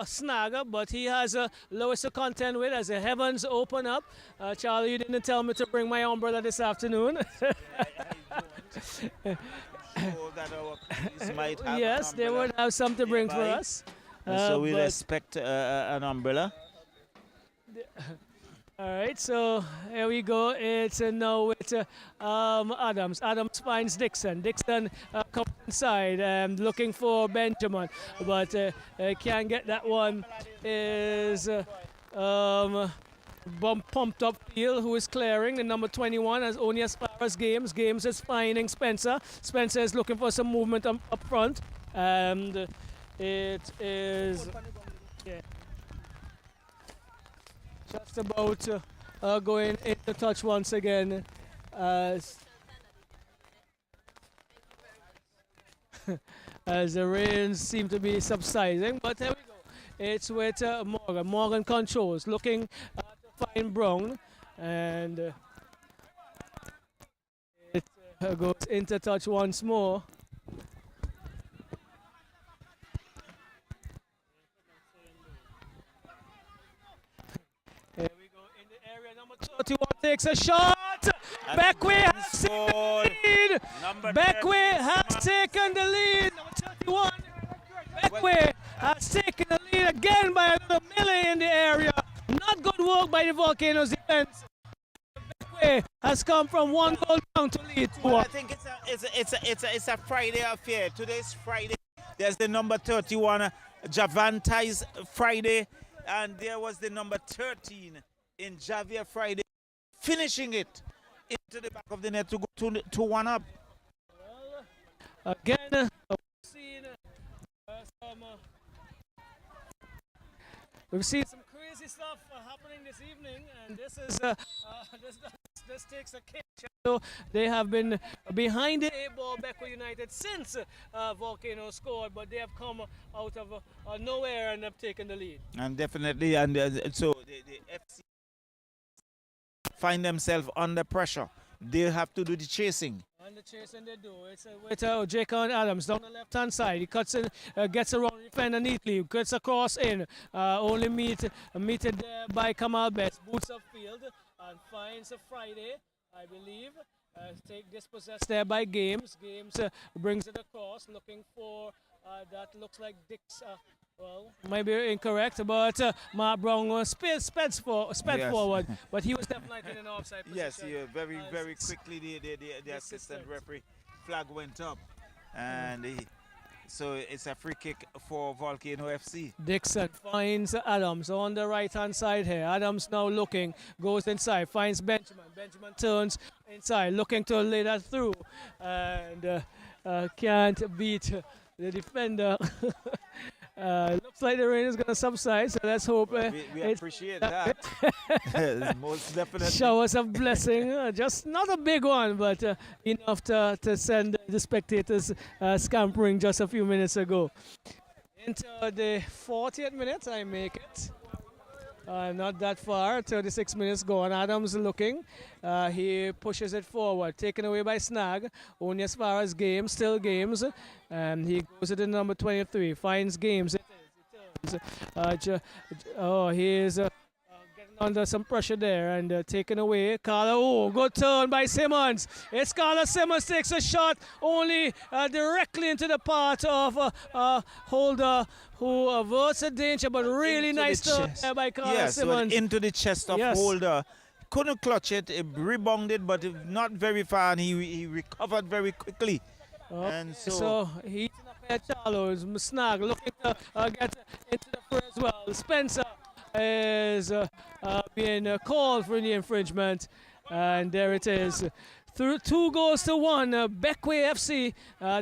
Snag, but he has Lewis to contend with as the heavens open up. Charlie, you didn't tell me to bring my umbrella this afternoon. Yes, they would have something to bring for us. So we'll expect an umbrella. All right, so here we go. It's now with Adams. Adams finds Dixon. Dixon comes inside and looking for Benjamin, but can't get that one. Is pumped up field, who is clearing. The number 21 as only as far as Games. Games is finding Spencer. Spencer is looking for some movement up front, and it is just about going into touch once again as the rains seem to be subsiding. But there we go. It's with Morgan. Morgan controls, looking to find Brown, and it goes into touch once more. Here we go in the area. Number 31 takes a shot. BEQUIA has taken the lead. BEQUIA has taken the lead. Number 31. BEQUIA has taken the lead again by another melee in the area. Not good work by the Volcanoes defense. BEQUIA has come from 1 goal down to lead. Well, I think it's a Friday affair. Today's Friday. There's the number 31, Javantais Friday. And there was the number 13 in Javier Friday, finishing it into the back of the net to go 2-1 up. Well, again, we've seen some crazy stuff happening this evening, and this is this takes a cake. So they have been behind the 8-ball BEQUIA United since Volcano scored, but they have come out of nowhere and have taken the lead. And definitely, and so the FC find themselves under pressure. They have to do the chasing. And the chasing they do. It's with Jacob Adams down the left-hand side. He cuts in, gets around the defender neatly, gets across in, only meted there by Kamal Betts, boots upfield, and finds a Friday, I believe. Take dispossessed there by Games. Games brings it across, looking for, that looks like Dick's, well, might be incorrect, but Mark Brown sped forward, but he was definitely in an offside position. Yes, yeah, very quickly the assistant referee flag went up, and so it's a free kick for Volcano FC. Dixon finds Adams on the right-hand side here. Adams now looking, goes inside, finds Benjamin. Benjamin turns inside, looking to lay that through, and can't beat the defender. Looks like the rain is going to subside, so let's hope we appreciate that. Most definitely. Showers of blessing, just not a big one, but enough to send the spectators scampering just a few minutes ago. Into the 40th minute, I make it. Not that far, 36 minutes gone. Adams looking. He pushes it forward, taken away by Snag. Only as far as Games, still Games. And he goes to the number 23, finds Games. He is getting under some pressure there and taken away. Carla, oh, good turn by Simmons. It's Carla Simmons takes a shot only directly into the part of Holder, who averts a danger, but really into nice turn there by Carla Simmons. Well, into the chest of Holder. Couldn't clutch it, it rebounded, but not very far, and he recovered very quickly. And so he's in a pair of Charlos. Snag looking to get into the fray as well. Spencer is being called for the infringement, and there it is. Through 2-1, BEQUIA FC,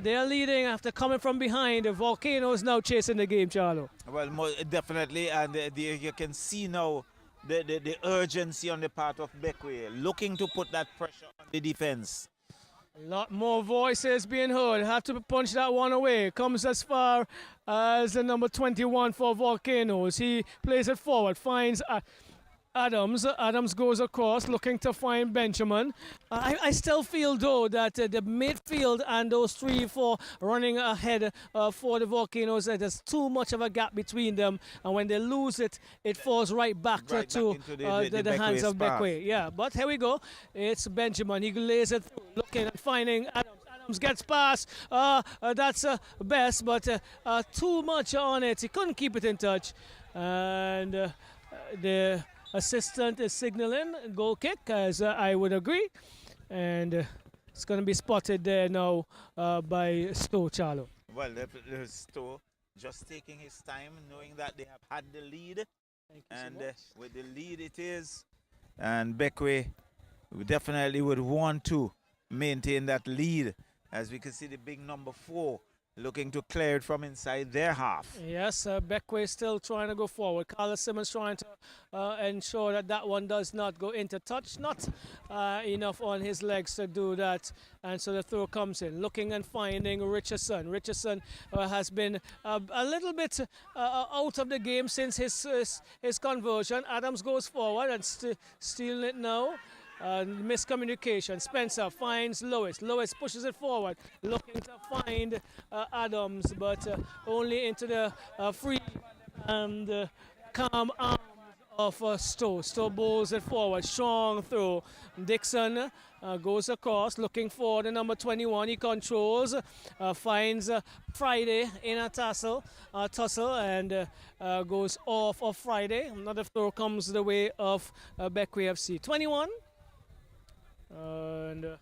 they're leading after coming from behind. The Volcanoes now chasing the game, Charlo. Well, definitely, and you can see now the urgency on the part of BEQUIA, looking to put that pressure on the defense. A lot more voices being heard. Have to punch that one away. Comes as far as the number 21 for Volcanoes. He plays it forward, finds Adams. Adams goes across, looking to find Benjamin. I still feel, though, that the midfield and those 3-4 running ahead for the Volcanoes, there's too much of a gap between them. And when they lose it, it falls right back to the hands of BEQUIA. Yeah, but here we go. It's Benjamin. He lays it through, looking and finding Adams. Adams gets past. That's best, but too much on it. He couldn't keep it in touch. And the assistant is signaling goal kick, as I would agree, and it's going to be spotted there now by Stowe, Charlo. Well, Stowe just taking his time, knowing that they have had the lead, and with the lead it is, and BEQUIA definitely would want to maintain that lead, as we can see the big number 4 looking to clear it from inside their half. Yes, BEQUIA still trying to go forward. Carla Simmons trying to ensure that that one does not go into touch. Not enough on his legs to do that. And so the throw comes in. Looking and finding Richardson. Richardson has been a little bit out of the game since his conversion. Adams goes forward and stealing it now. Miscommunication. Spencer finds Lois. Lois pushes it forward, looking to find Adams, but only into the free and calm arms of Stowe. Stowe bowls it forward. Strong throw. Dixon goes across, looking for the number 21. He controls, finds Friday in a tussle, and goes off of Friday. Another throw comes the way of BEQUIA FC. 21. And trying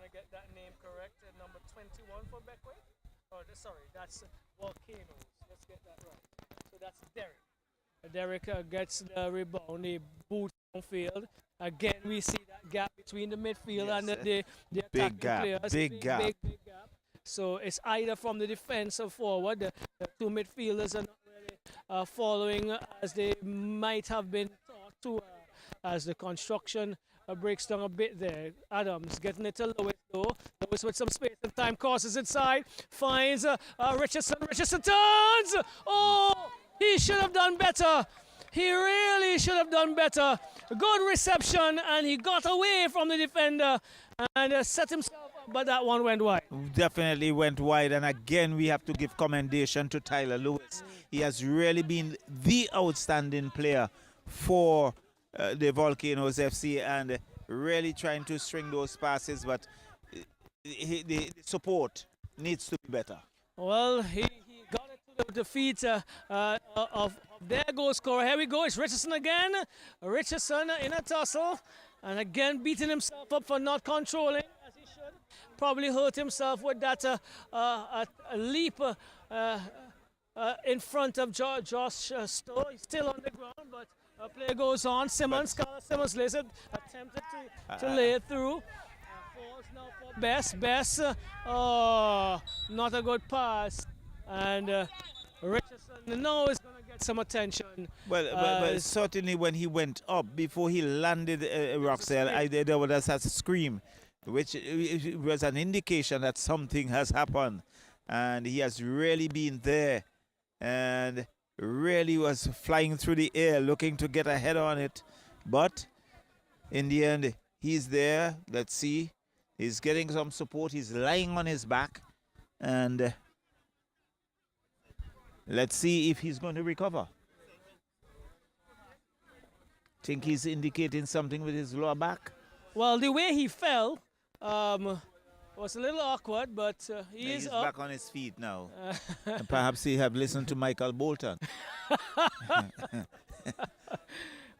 to get that name correct, number 21 for BEQUIA. Oh, sorry, that's Volcanoes. Let's get that right. So that's Derek. Derek gets the rebound. He boots downfield. Again, we see that gap between the midfield and Yes, the big attacking gap, players. big gap. Big gap. So it's either from the defense or forward. The two midfielders are not really following as they might have been taught to as the construction breaks down a bit there. Adams getting it to Lewis though. Lewis with some space and time crosses inside. Finds Richardson. Richardson turns. Oh, he should have done better. He really should have done better. Good reception, and he got away from the defender and set himself up, but that one went wide. Definitely went wide, and again we have to give commendation to Tyler Lewis. He has really been the outstanding player for the Volcanoes FC and really trying to string those passes, but the support needs to be better. Well, he got it to the feet of their goal scorer. Here we go. It's Richardson again. Richardson in a tussle. And again, beating himself up for not controlling as he should. Probably hurt himself with that leap in front of Josh Stowe. He's still on the ground, but play goes on. Simmons, Carlos Simmons lays it, attempted to lay it through. Falls now for Best. Best, not a good pass. And Richardson now is going to get some attention. Well, but certainly when he went up, before he landed Roxelle, there was a scream, which was an indication that something has happened. And he has really been there and really was flying through the air looking to get a head on it. But in the end, he's there. Let's see. He's getting some support. He's lying on his back. And let's see if he's going to recover. Think he's indicating something with his lower back? Well, the way he fell was a little awkward, but he's up. Back on his feet now. And perhaps he have listened to Michael Bolton.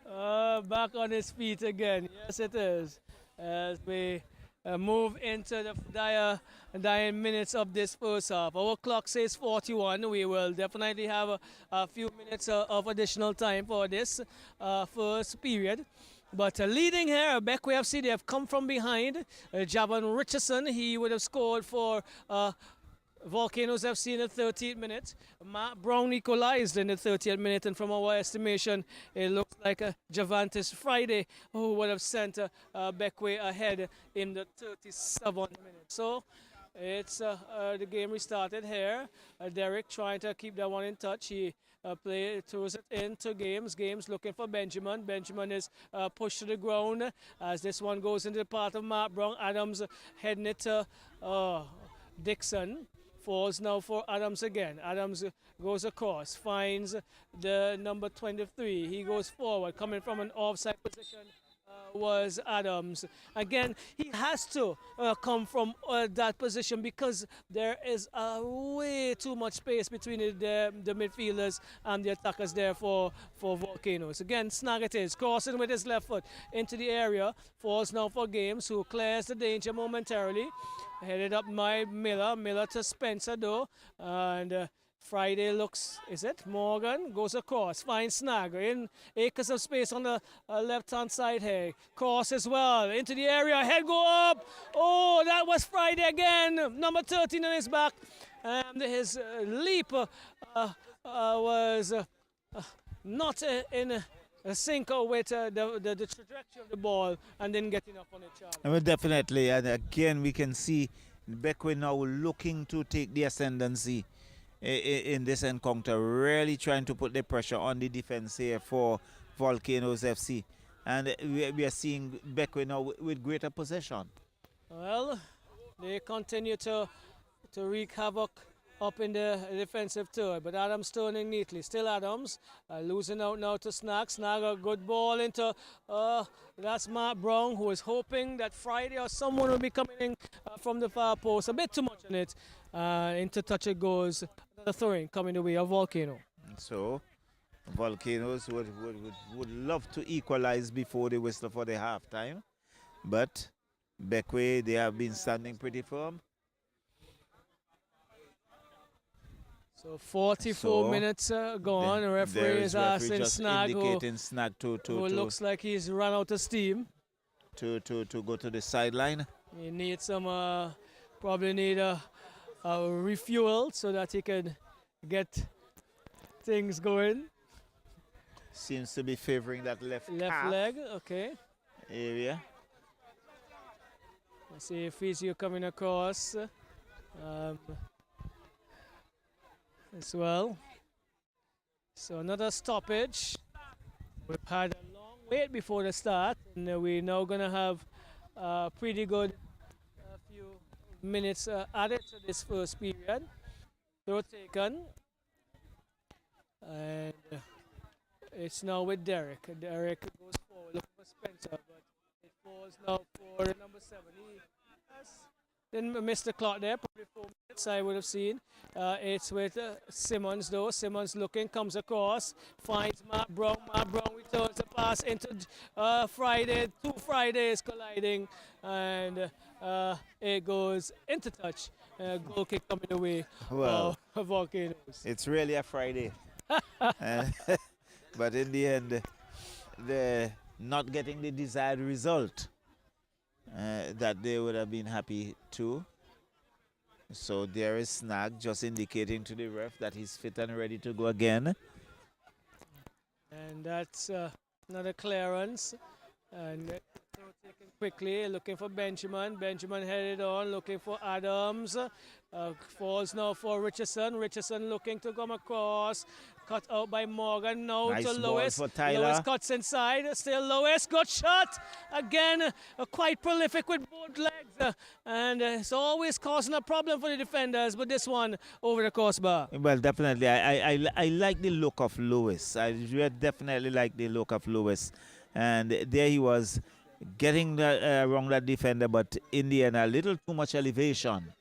Back on his feet again. Yes, it is. As we move into the dying minutes of this first half. Our clock says 41. We will definitely have a few minutes of additional time for this first period. But leading here, BEQUIA FC, they have come from behind. Javon Richardson, he would have scored for Volcanoes FC in the 13th minute. Matt Brown equalized in the 30th minute, and from our estimation, it looks like Javantis Friday who would have sent BEQUIA ahead in the 37th minute. So it's the game restarted here. Derek trying to keep that one in touch. He throws it into Games looking for Benjamin. Benjamin is pushed to the ground as this one goes into the path of Matt Brown. Adams heading it to Dixon. Falls now for Adams again. Adams goes across, finds the number 23. He goes forward, coming from an offside position was Adams. Again, he has to come from that position because there is way too much space between the midfielders and the attackers there for Volcanoes. Again, snag it is, crossing with his left foot into the area. Falls now for Games, who clears the danger momentarily. Headed up by Miller to Spencer though, and Friday looks, is it? Morgan goes across, finds snag in acres of space on the left-hand side here. Cross as well into the area, head go up. Oh, that was Friday again. Number 13 on his back, and his leap was not in a sync with the trajectory of the ball, and didn't get enough on it, Charlie. Well, definitely, and again we can see BEQUIA now looking to take the ascendancy in this encounter, really trying to put the pressure on the defense here for Volcanoes FC, and we are seeing BEQUIA now with greater possession. Well, they continue to wreak havoc up in the defensive third, but Adams turning neatly. Still Adams, losing out now to Snag. Snag a good ball into, that's Matt Brown, who is hoping that Friday or someone will be coming in from the far post. A bit too much on it. Into touch it goes. The throwing coming the way of Volcano. So, Volcanoes would love to equalize before the whistle for the halftime, but BEQUIA, they have been standing pretty firm. So 44 So, minutes gone. The referee there is referee asking just Snag, indicating Snag who to looks like he's run out of steam. go to the sideline. He needs some, probably need a refuel so that he can get things going. Seems to be favoring that left calf Leg, okay. area. Let's see if physio coming across as well. So another stoppage. We've had a long wait before the start, and we're now going to have a pretty good few minutes added to this first period. Throw taken. And it's now with Derek. Derek goes forward, looking for Spencer, but it falls now for number 7. He has didn't miss the clock there, probably 4 minutes I would have seen. It's with Simmons though. Simmons looking, comes across, finds Matt Brown. Matt Brown returns the pass into Friday. 2 Fridays colliding, and it goes into touch. Goal kick coming away Well, of Volcanoes. it's really a Friday. But in the end, they're not getting the desired result that they would have been happy to. So there is Snag just indicating to the ref that he's fit and ready to go again. And that's another clearance. And taken quickly, looking for Benjamin. Benjamin headed on, looking for Adams. Falls now for Richardson. Richardson looking to come across. Cut out by Morgan. Now Nice to ball Lewis. for Tyler. Lewis cuts inside. Still Lewis. Good shot. Again, quite prolific with both legs. And it's always causing a problem for the defenders. But this one over the crossbar. Well, definitely. I like the look of Lewis. I definitely like the look of Lewis. And there he was getting around that defender, but in the end, a little too much elevation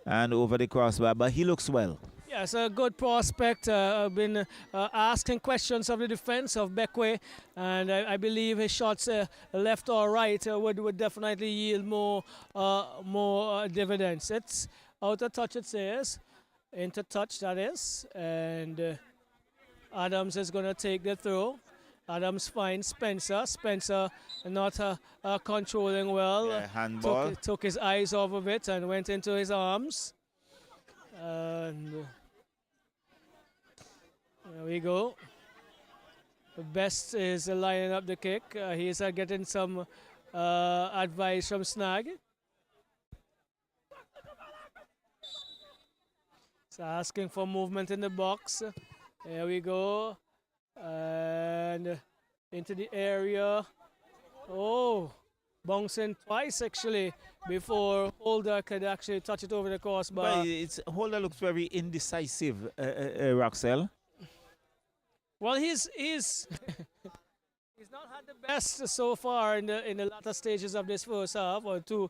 and over the crossbar. But he looks well. Yes, a good prospect. I've been asking questions of the defense of BEQUIA, and I believe his shots left or right would definitely yield more dividends. It's out of touch, it says. Into touch, that is. And Adams is going to take the throw. Adams finds Spencer. Spencer not controlling well. Yeah, handball. Took his eyes off of it and went into his arms. And there we go. The best is lining up the kick. He's getting some advice from Snag. He's asking for movement in the box. There we go. And into the area. Oh, bouncing twice actually before Holder could actually touch it over the crossbar. But Holder looks very indecisive, Roxelle. Well, he's he's not had the best so far in the latter stages of this first half, or two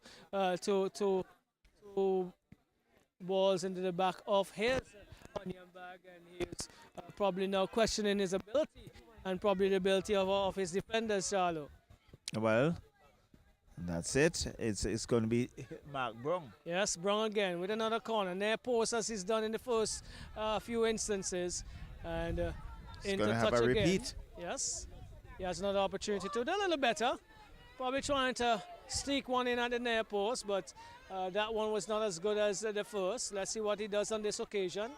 balls into the back of his onion bag, and he's probably now questioning his ability and probably the ability of his defenders, Charlo. Well, that's it. It's going to be Mark Brown. Yes, Brown again with another corner. Near post as he's done in the first few instances, and He's into going to have touch a again. repeat. Yes, he has another opportunity to do a little better. Probably trying to sneak one in at the near post, but that one was not as good as the first. Let's see what he does on this occasion.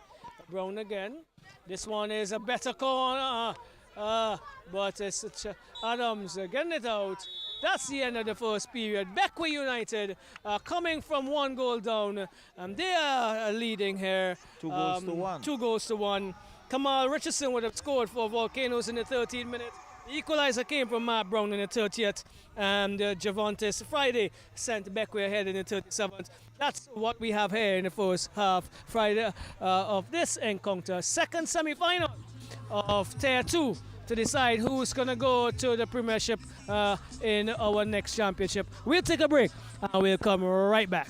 Brown again. This one is a better corner, but it's Adams getting it out. That's the end of the first period. BEQUIA United coming from 1 goal down, and they are leading here. 2 goals to 1. 2 goals to 1. Kamal Richardson would have scored for Volcanoes in the 13th minute. The equalizer came from Matt Brown in the 30th, and Javantis Friday sent BEQUIA ahead in the 37th. That's what we have here in the first half Friday of this encounter. Second semi-final of Tier 2 to decide who's going to go to the Premiership in our next championship. We'll take a break and we'll come right back.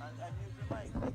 And mute the mic.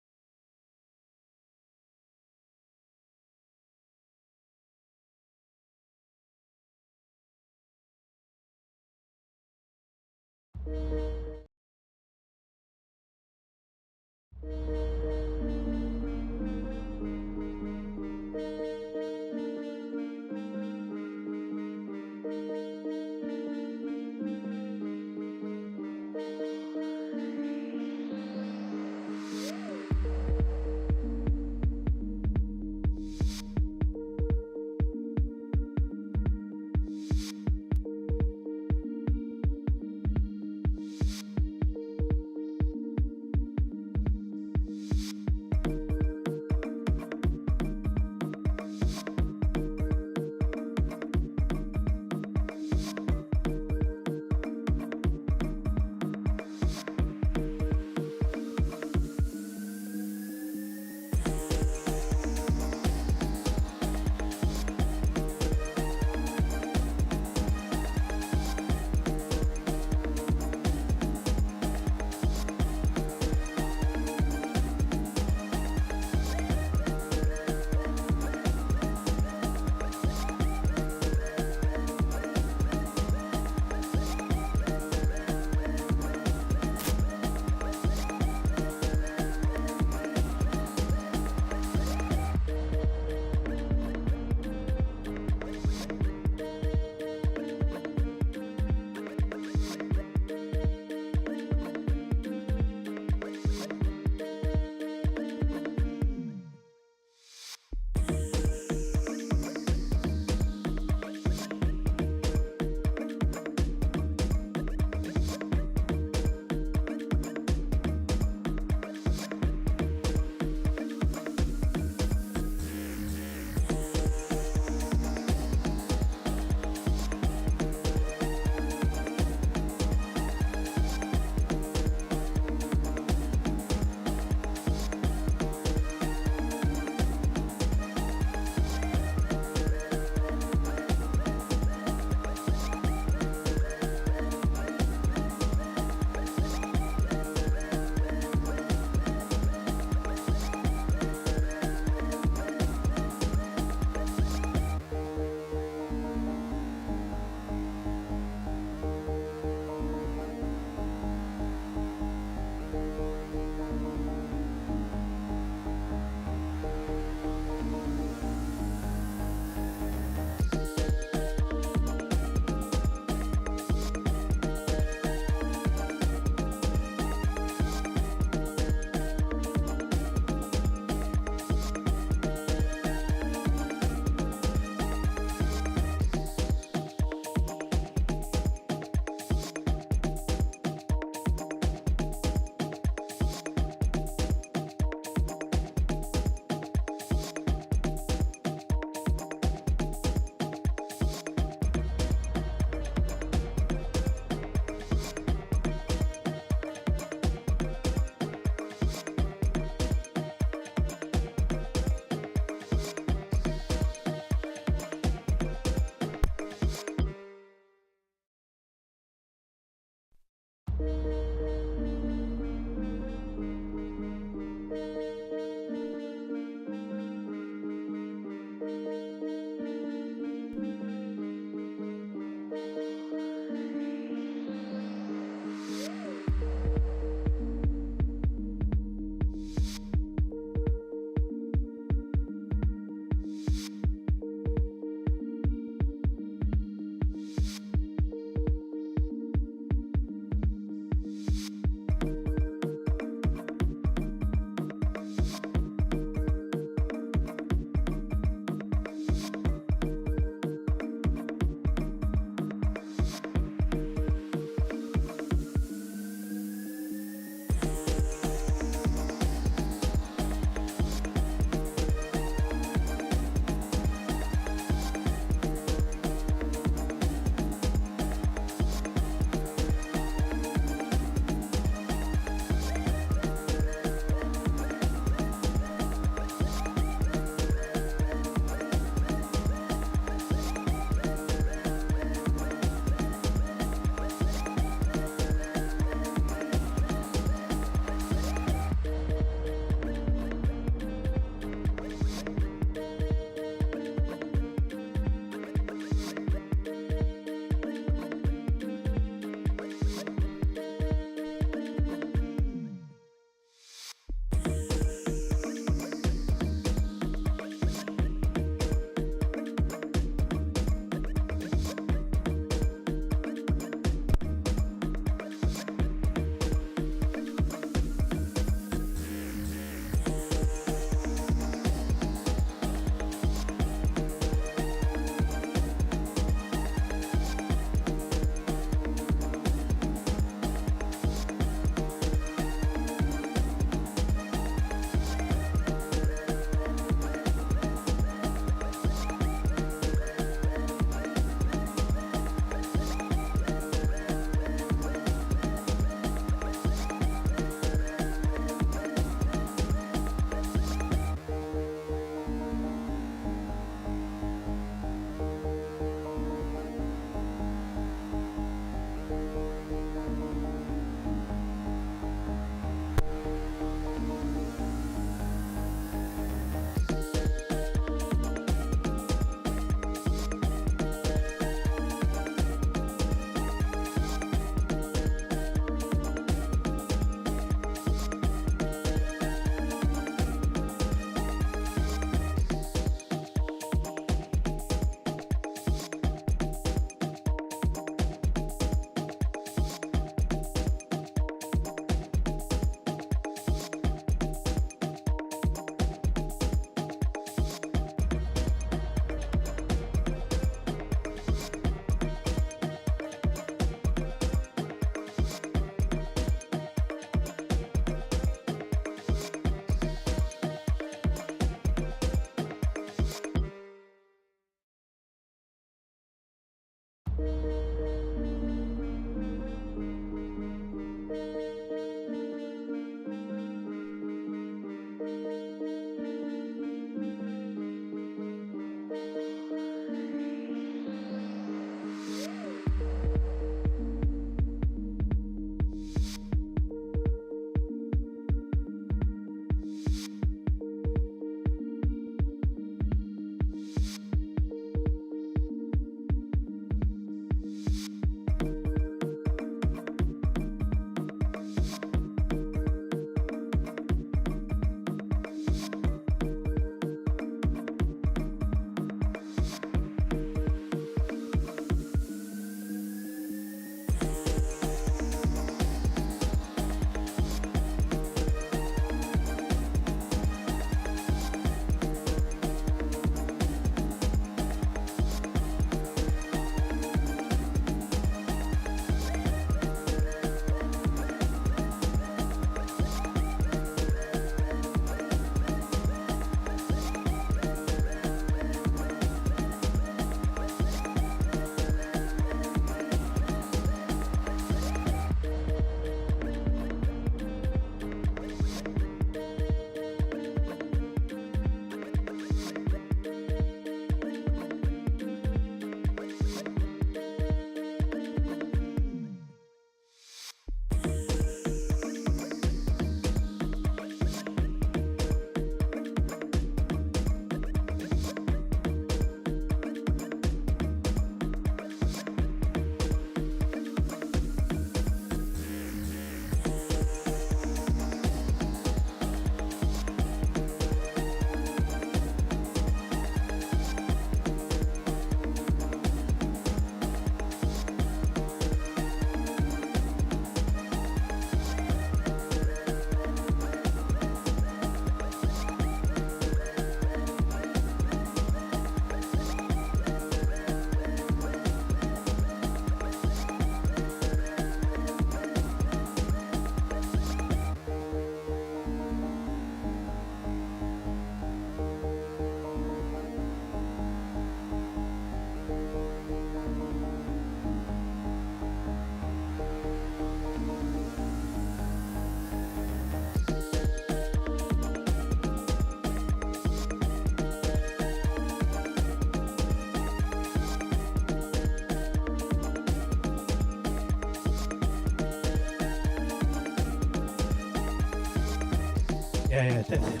Yeah, testing.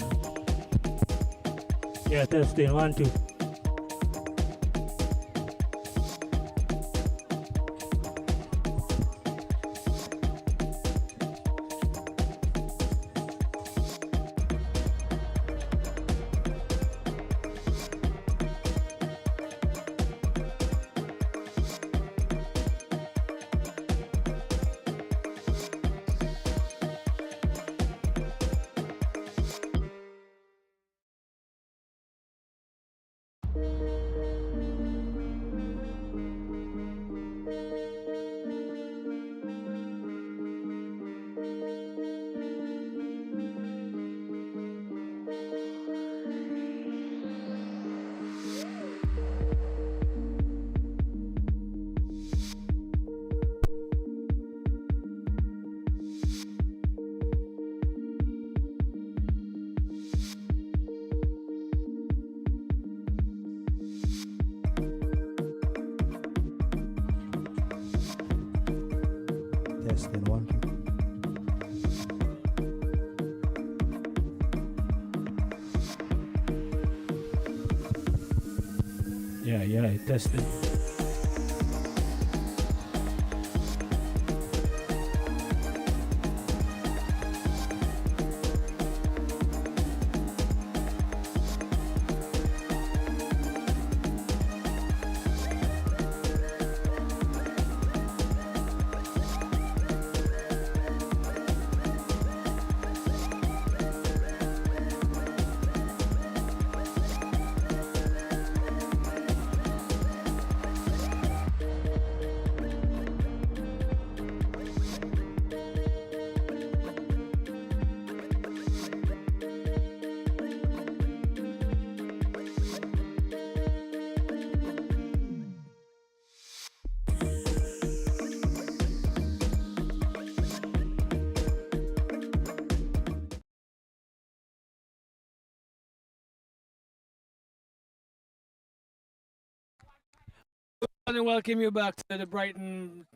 Yeah, testing. 1, 2. Testing 1, 2. Yeah, testing. And welcome you back to the Brighton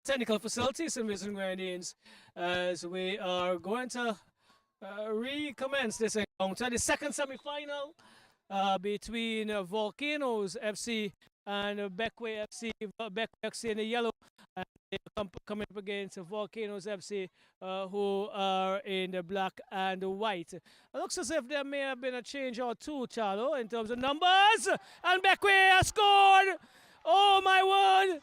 technical facilities in Vincent Grenadines, as we are going to recommence this encounter, the second semi-final between Volcanoes FC and BEQUIA FC. BEQUIA FC in the yellow, and they coming up against Volcanoes FC, who are in the black and the white. It looks as if there may have been a change or two, Charlo, in terms of numbers, and BEQUIA has scored. Oh my word!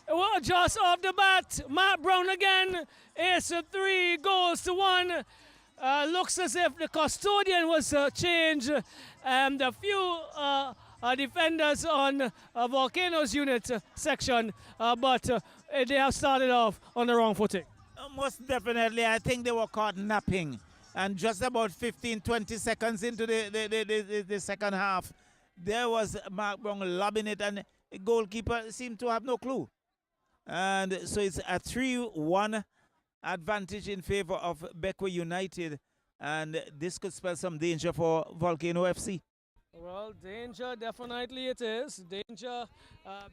Well, just off the bat, Matt Brown again. It's 3 goals to 1. Looks as if the custodian was changed, and a few defenders on Volcano's unit section, but they have started off on the wrong footing. Most definitely, I think they were caught napping. And just about 15-20 seconds into the second half, there was Mark Brown lobbing it, and the goalkeeper seemed to have no clue. And so it's a 3-1 advantage in favor of BEQUIA United, and this could spell some danger for Volcano FC. Well, danger, definitely it is. Danger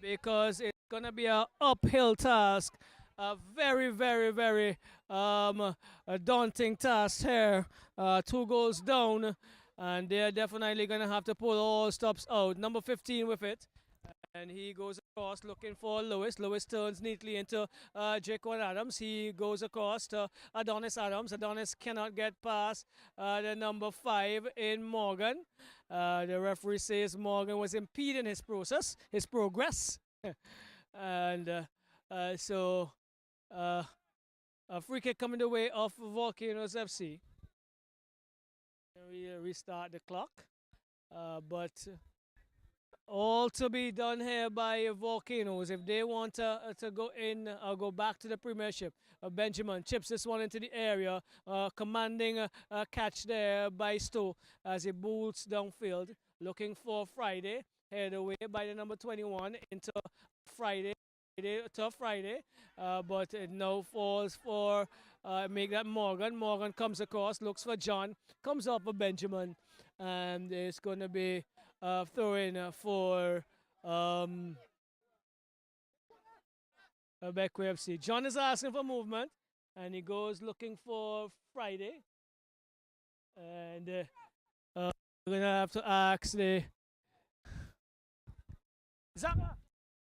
because it's going to be an uphill task. A very, very, very a daunting task here. 2 goals down, and they're definitely going to have to pull all stops out. Number 15 with it. And he goes across looking for Lewis. Lewis turns neatly into Jacob Adams. He goes across to Adonis Adams. Adonis cannot get past the number 5 in Morgan. The referee says Morgan was impeding his progress. And so a free kick coming the way of Volcanoes FC. We restart the clock. But all to be done here by Volcanoes if they want to go in or go back to the Premiership. Benjamin chips this one into the area, commanding a catch there by Stowe as he boots downfield, looking for Friday, head away by the number 21 into Friday, but it now falls for make that Morgan. Morgan comes across, looks for John, comes up for Benjamin, and it's going to be throw-in for BEQUIA FC. John is asking for movement, and he goes looking for Friday. And we're going to have to ask the... Zaka!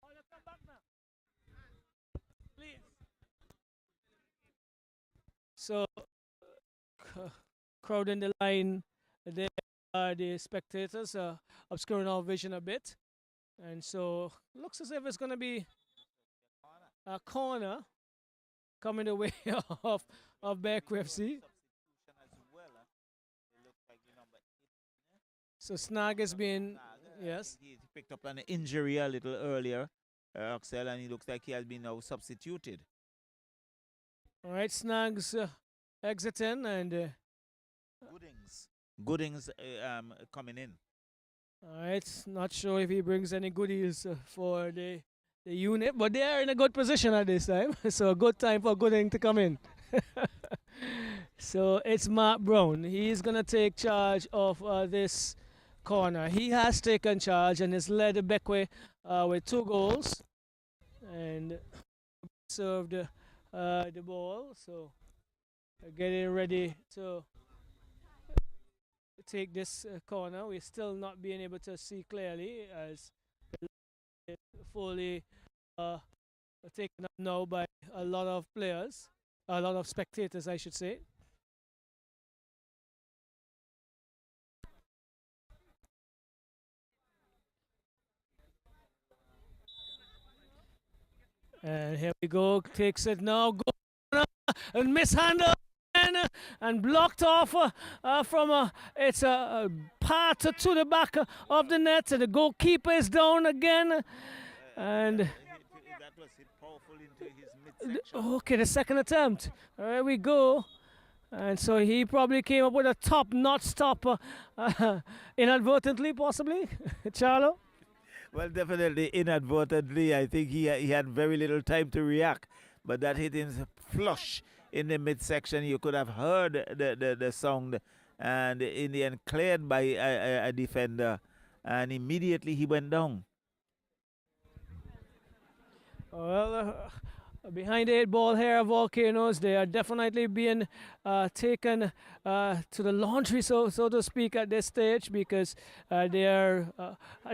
Oh, you come back now. Please. So, crowding the line, there are the spectators obscuring our vision a bit. And so, looks as if it's going to be a corner coming the way of BEQUIA FC. So Snag has been, yes. He picked up an injury a little earlier, Axel, and he looks like he has been now substituted. All right, Snag's exiting and Goodings coming in. all right, not sure if he brings any goodies for the unit, but they are in a good position at this time. So a good time for Gooding to come in. So it's Mark Brown. He's going to take charge of this corner. He has taken charge and has led BEQUIA with 2 goals and served the ball. So getting ready to take this corner. We're still not being able to see clearly as fully taken up now by a lot of players, a lot of spectators, I should say. And here we go, takes it now, go and mishandled and blocked off from it's a part to the back of the net. The goalkeeper is down again, and That was hit powerful into his midsection. okay, the second attempt. There we go. And so he probably came up with a top, not stop, inadvertently, possibly, Charlo. Well, definitely inadvertently. I think he had very little time to react, but that hit him flush in the midsection. You could have heard the sound, and in the end cleared by a defender, and immediately he went down. Well, behind the 8 ball here, Volcanoes, they are definitely being taken to the laundry, so to speak, at this stage, because they are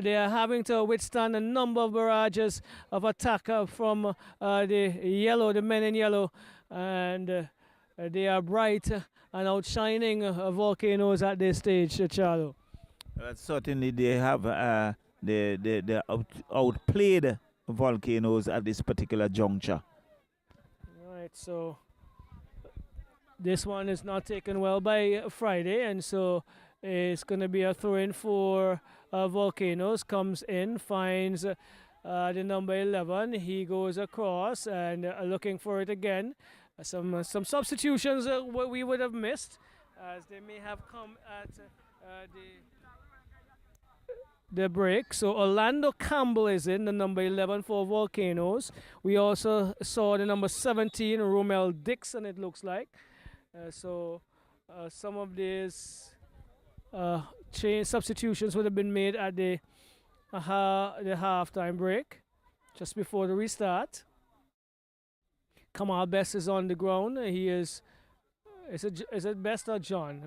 having to withstand a number of barrages of attack from the men in yellow, and they are bright and outshining Volcanoes at this stage, Charlo. Certainly, they have they outplayed Volcanoes at this particular juncture. Right, so this one is not taken well by Friday, and so it's going to be a throw-in for Volcanoes. Comes in, finds the number 11. He goes across and looking for it again. Some substitutions we would have missed, as they may have come at the break. So Orlando Campbell is in, the number 11 for Volcanoes. We also saw the number 17, Romel Dixon, it looks like. So some of these change substitutions would have been made at the halftime break, just before the restart. Kamal Best is on the ground. He is it Best or John?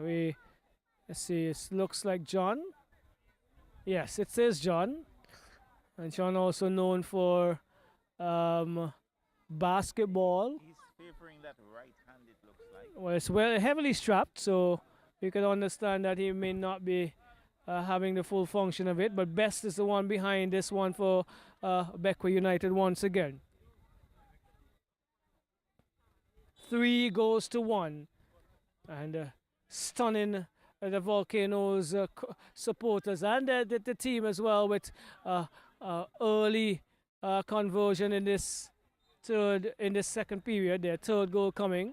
Let's see, it looks like John. Yes, it says John. And John also known for basketball. He's favoring that right hand, it looks like. Well, it's well heavily strapped, so you can understand that he may not be having the full function of it. But Best is the one behind this one for BEQUIA United once again. 3-1, and stunning the Volcanoes supporters and the team as well, with early conversion in this second period. Their third goal coming,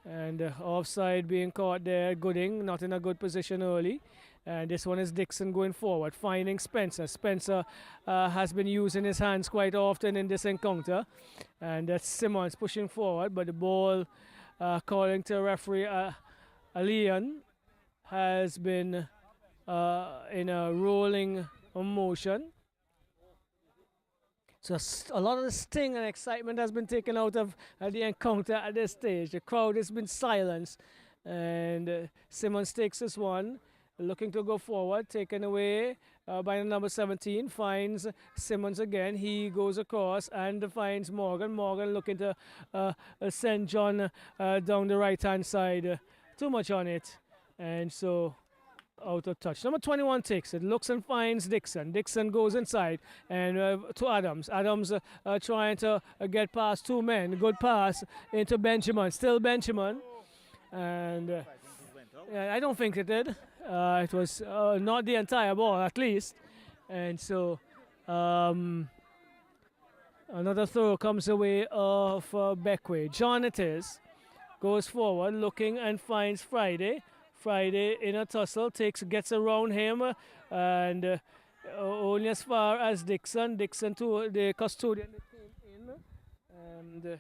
and offside being caught there. Gooding not in a good position early, and this one is Dixon going forward, finding Spencer. Spencer has been using his hands quite often in this encounter, and that's Simmons pushing forward, but the ball, according to referee Alian, has been in a rolling motion. So a lot of the sting and excitement has been taken out of the encounter at this stage. The crowd has been silenced, And Simmons takes this one, looking to go forward, taken away by the number 17, finds Simmons again. He goes across and finds Morgan. Morgan looking to send John down the right-hand side. Too much on it. And so out of touch. Number 21 takes it, looks and finds Dixon. Dixon goes inside and to Adams. Adams trying to get past two men. Good pass into Benjamin. Still Benjamin. And yeah, I don't think it did. It was not the entire ball, at least. And so another throw comes away of BEQUIA. John it is. Goes forward, looking and finds Friday. Friday in a tussle, gets around him, and only as far as Dixon. Dixon to the custodian that came in, and the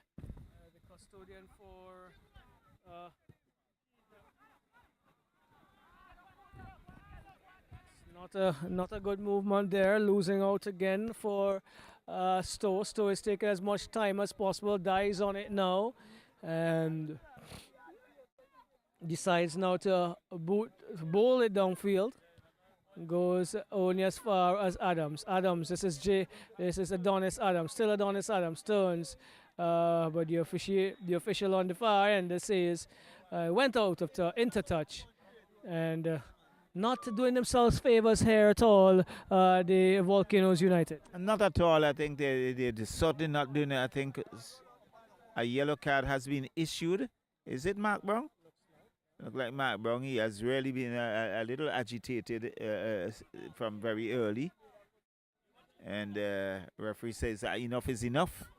custodian for not a good movement there. Losing out again for Stowe. Stowe is taking as much time as possible. Dies on it now, and decides now to bowl it downfield. Goes only as far as Adams. Adams, this is Adonis Adams. Still Adonis Adams turns, but the official on the far end says went out of into touch, and not doing themselves favors here at all. The Volcanoes United. Not at all. I think they're certainly not doing it. I think a yellow card has been issued. Is it Mark Brown? Look like Mark Brown. He has really been a little agitated from very early. And referee says enough is enough.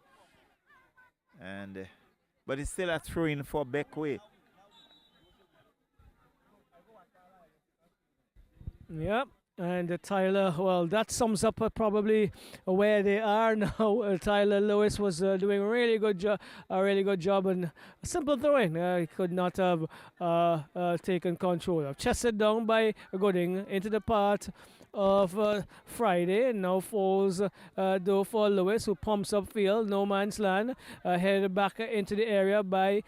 And but it's still a throw-in for BEQUIA. Yep. And Tyler, well, that sums up probably where they are now. Tyler Lewis was doing a really good job, and a simple throw-in. He could not have taken control of. Chested down by Gooding into the part of Friday, and now falls though for Lewis, who pumps upfield, no man's land, headed back into the area by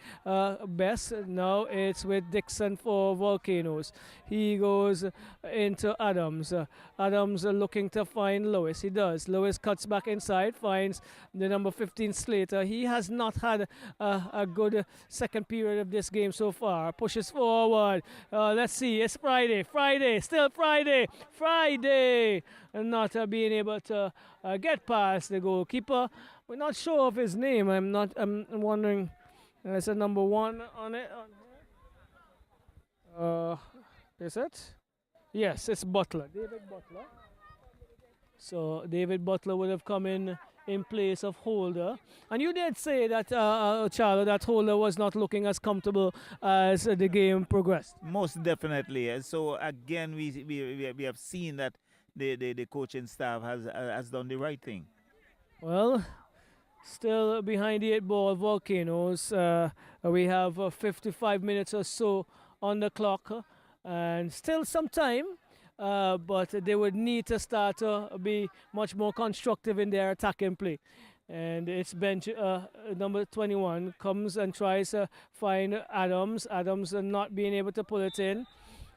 Best. Now it's with Dixon for Volcanoes. He goes into Adams. Adams looking to find Lewis. He does. Lewis cuts back inside, finds the number 15 Slater. He has not had a good second period of this game so far. Pushes forward. Let's see. It's Friday. Still Friday. And not being able to get past the goalkeeper. We're not sure of his name. I'm wondering. There's a number 1 on it. Is it? Yes, it's Butler. David Butler. So David Butler would have come in place of Holder. And you did say that, Charlo, that Holder was not looking as comfortable as the game progressed. Most definitely. And so again, we have seen that the coaching staff has done the right thing. Well, still behind the 8-ball Volcanoes. We have 55 minutes or so on the clock, and still some time. But they would need to start to be much more constructive in their attacking play. And it's bench number 21 comes and tries to find Adams. Adams not being able to pull it in.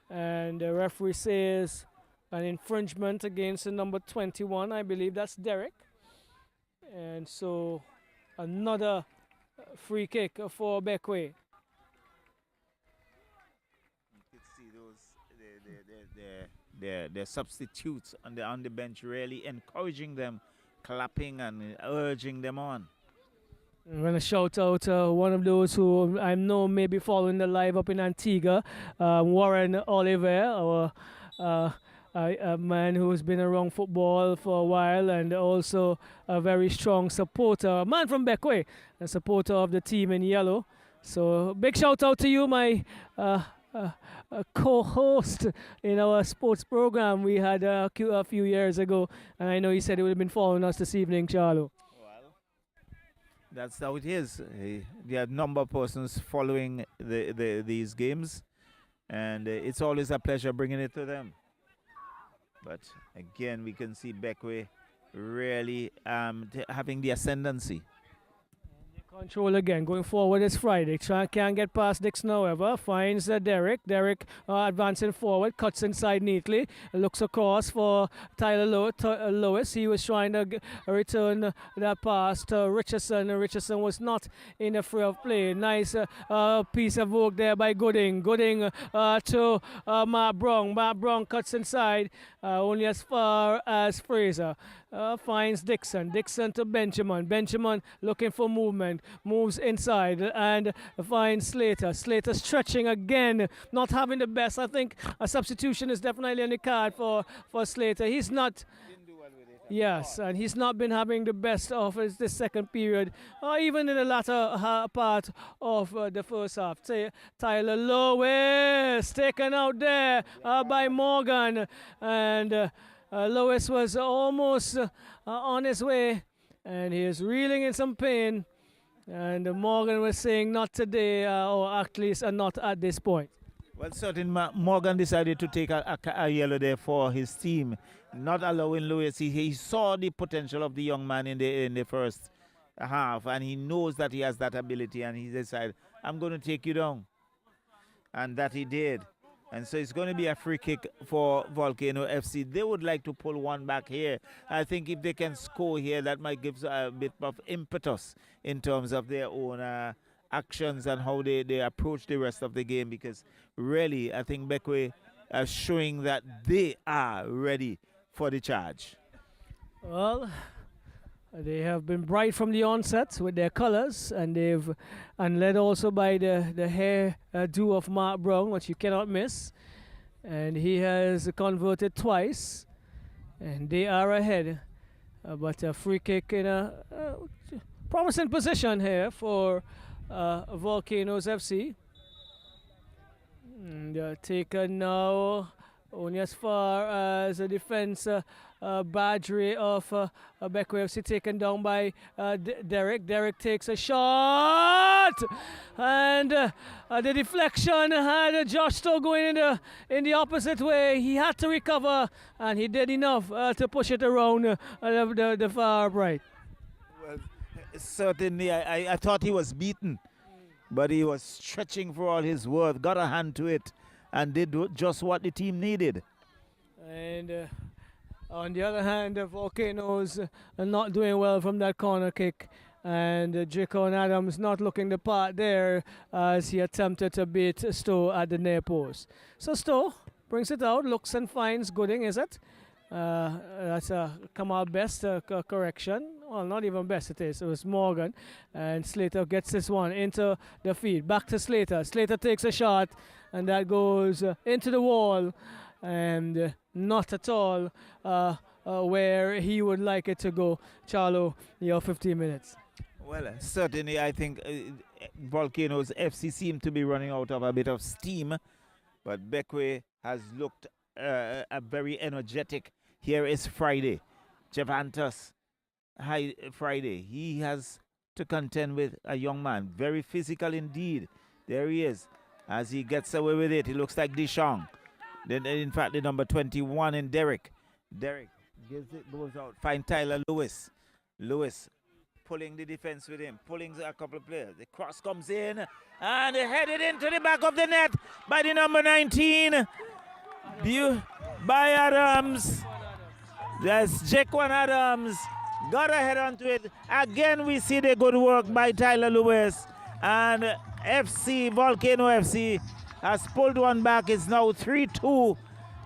And the referee says an infringement against the number 21. I believe that's Derek. And so another free kick for BEQUIA. Their substitutes on the bench really encouraging them, clapping and urging them on. I'm going to shout out one of those who I know may be following the live up in Antigua, Warren Oliver, a man who has been around football for a while, and also a very strong supporter, a man from BEQUIA, a supporter of the team in yellow. So big shout out to you, my a co-host in our sports program we had a few years ago, and I know he said he would have been following us this evening, Charlo. Well, that's how it is. There are a number of persons following these games, and it's always a pleasure bringing it to them. But again, we can see BEQUIA really having the ascendancy. Control again, going forward is Friday. Can't get past Dixon, however. Finds Derek. Derek advancing forward, cuts inside neatly. Looks across for Tyler Lewis. He was trying to return that pass to Richardson. Richardson was not in the free of play. Nice piece of work there by Gooding. Gooding to Mark Brown. Mark Brown cuts inside only as far as Fraser. Finds Dixon. Dixon to Benjamin. Benjamin looking for movement. Moves inside and finds Slater. Slater stretching again. Not having the best. I think a substitution is definitely on the card for Slater. He's not... Yes, and he's not been having the best of this second period, or even in the latter part of the first half. Tyler Lewis taken out there by Morgan, and Lewis was almost on his way, and he is reeling in some pain. And Morgan was saying not today, or at least not at this point. Well, certainly Morgan decided to take a yellow there for his team, not allowing Lewis. He saw the potential of the young man in the first half, and he knows that he has that ability, and he decided, I'm going to take you down. And that he did. And so it's going to be a free kick for Volcano FC. They would like to pull one back here. I think if they can score here, that might give a bit of impetus in terms of their own actions and how they approach the rest of the game, because really I think BEQUIA are showing that they are ready for the charge. Well, they have been bright from the onset with their colors, and led also by the hair do of Mark Brown, which you cannot miss, and he has converted twice, and they are ahead. But a free kick in a promising position here for Volcanoes FC. And taken now only as far as the defense Badri of BEQUIA FC, taken down by Derek. Derek takes a shot, and the deflection had Josh Stowe going in the opposite way. He had to recover, and he did enough to push it around the far right. Well, certainly, I thought he was beaten, but he was stretching for all his worth, got a hand to it, and did just what the team needed. And on the other hand, the Volcanoes are not doing well from that corner kick, and Jacob Adams not looking the part there as he attempted to beat Stowe at the near post. So Stowe brings it out, looks and finds Gooding, is it? That's a Kamal Best correction. Well, not even Best it is. It was Morgan. And Slater gets this one into the feed. Back to Slater. Slater takes a shot, and that goes into the wall. And not at all where he would like it to go. Charlo, your 15 minutes. Well, certainly I think Volcanoes FC seem to be running out of a bit of steam, but BEQUIA has looked very energetic. Here is Friday. Javantus, hi Friday. He has to contend with a young man. Very physical indeed. There he is. As he gets away with it, he looks like Dishon. Then, in fact, the number 21 in Derek. Derek gives it, goes out. Find Tyler Lewis. Lewis pulling the defense with him, pulling a couple of players. The cross comes in, and headed into the back of the net by the number 19. By Adams. That's Jaquan Adams. Got a head onto it. Again, we see the good work by Tyler Lewis. And Volcano FC has pulled one back. It's now 3-2.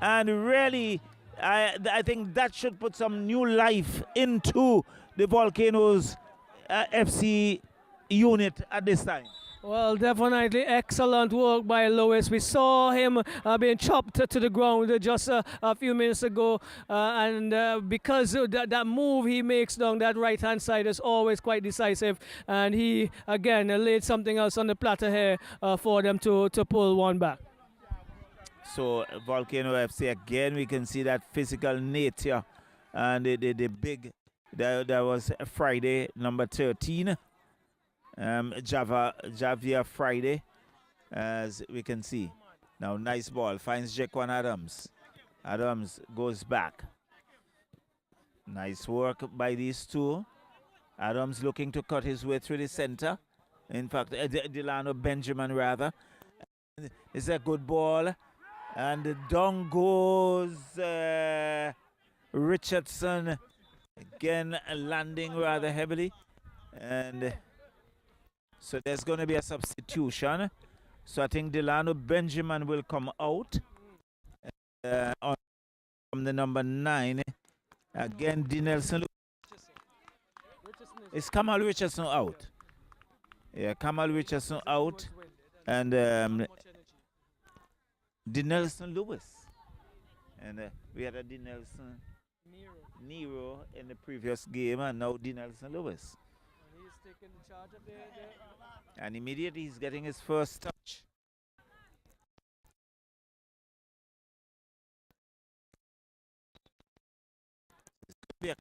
And really, I think that should put some new life into the Volcanoes FC unit at this time. Well, definitely excellent work by Lewis. We saw him being chopped to the ground just a few minutes ago. And because of that move he makes down that right-hand side is always quite decisive. And he, again, laid something else on the platter here for them to pull one back. So, Volcano FC, again, we can see that physical nature. And the big, that was Friday, number 13. Javier Friday, as we can see. Now, nice ball. Finds Jaquan Adams. Adams goes back. Nice work by these two. Adams looking to cut his way through the center. In fact, Delano Benjamin rather. It's a good ball. And down goes Richardson. Again, landing rather heavily. And so there's going to be a substitution. So I think Delano Benjamin will come out from the number 9. Again, D. Nelson. Is Kamal Richardson out? Yeah, Kamal Richardson out. And D. Nelson Lewis. And we had a D. Nelson Nero in the previous game, and now D. Nelson Lewis. And he's taking the charge of the and immediately he's getting his first touch. A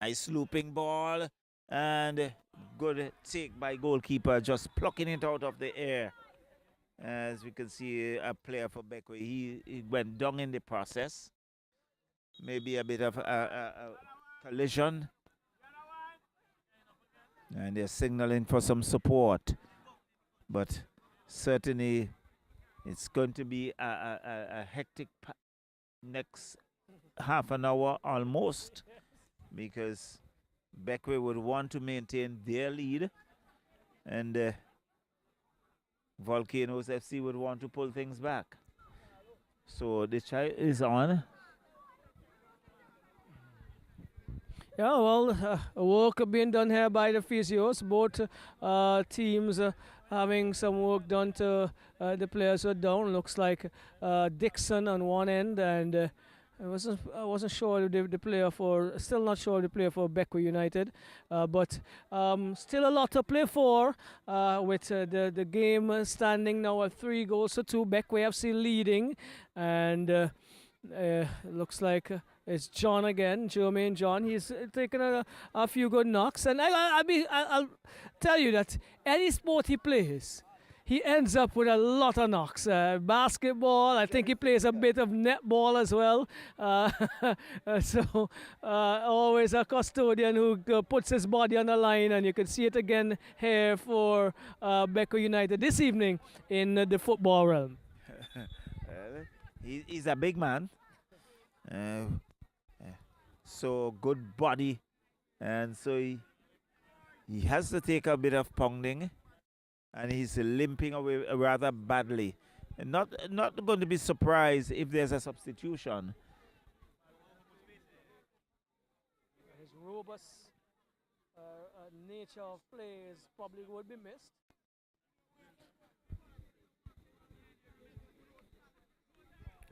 nice looping ball and good take by goalkeeper, just plucking it out of the air. As we can see, a player for BEQUIA, he went down in the process. Maybe a bit of a collision. And they're signaling for some support. But certainly it's going to be a hectic next half an hour almost, because BEQUIA would want to maintain their lead, and Volcanoes FC would want to pull things back. So the try is on. Yeah, well, work being done here by the physios. Both teams having some work done to the players who are down. Looks like Dixon on one end, and I wasn't sure of the player for, still not sure of the player for BEQUIA United, but still a lot to play for, with the game standing now at 3-2, BEQUIA FC leading, and looks like it's John again, Jermaine John. He's taken a few good knocks, and I'll tell you that any sport he plays, he ends up with a lot of knocks. Basketball, I think he plays a bit of netball as well. So always a custodian who puts his body on the line, and you can see it again here for BEQUIA United this evening in the football realm. He's a big man. So good body, and so he has to take a bit of pounding, and he's limping away rather badly. And not going to be surprised if there's a substitution. His robust nature of play is probably would be missed.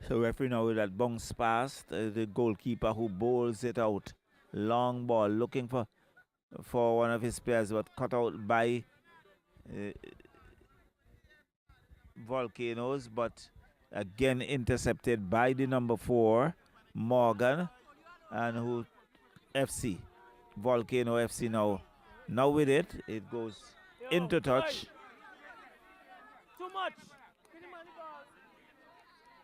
So referee now with that bounce past the goalkeeper, who bowls it out. Long ball, looking for one of his players, but cut out by Volcanoes, but again intercepted by the number 4, Morgan, and who FC, Volcano FC now with it goes into touch. Too much.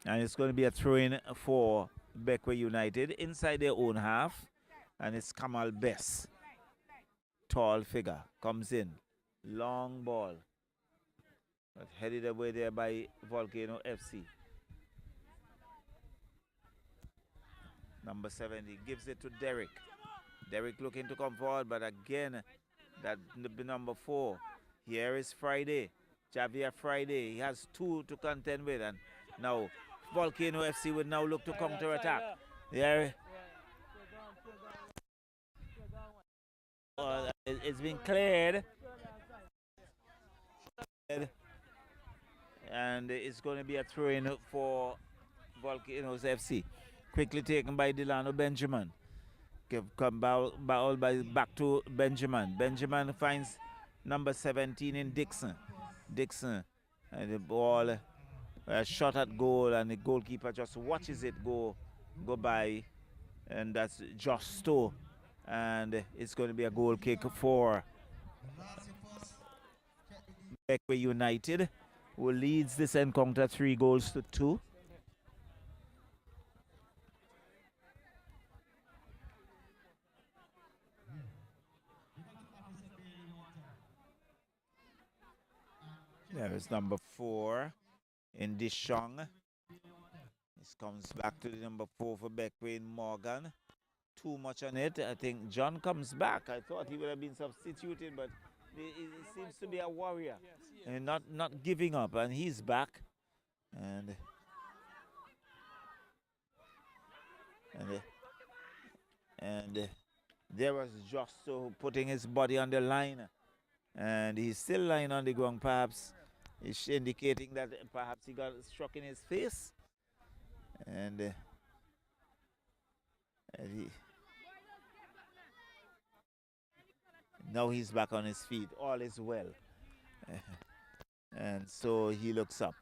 And it's going to be a throw-in for BEQUIA United inside their own half. And it's Kamal Bess. Tall figure. Comes in. Long ball. But headed away there by Volcano FC. Number 70 gives it to Derek. Derek looking to come forward, but again, that number 4. Here is Friday. Javier Friday. He has 2 to contend with, and now Volcano FC would now look to counter-attack. There. It's been cleared. And it's going to be a throw-in for Volcanoes FC. Quickly taken by Delano Benjamin. Come back to Benjamin. Benjamin finds number 17 in Dixon. Dixon. And the ball... a shot at goal, and the goalkeeper just watches it go by, and that's Justo, and it's going to be a goal kick for BEQUIA United, who leads this encounter 3-2. There is number 4 in Dishong. This comes back to the number 4 for BEQUIA in Morgan. Too much on it. I think John comes back. I thought he would have been substituted, but he seems to be a warrior and not giving up. And he's back. And there was Justo putting his body on the line. And he's still lying on the ground, perhaps. It's indicating that perhaps he got struck in his face. And now he's back on his feet. All is well. And so he looks up.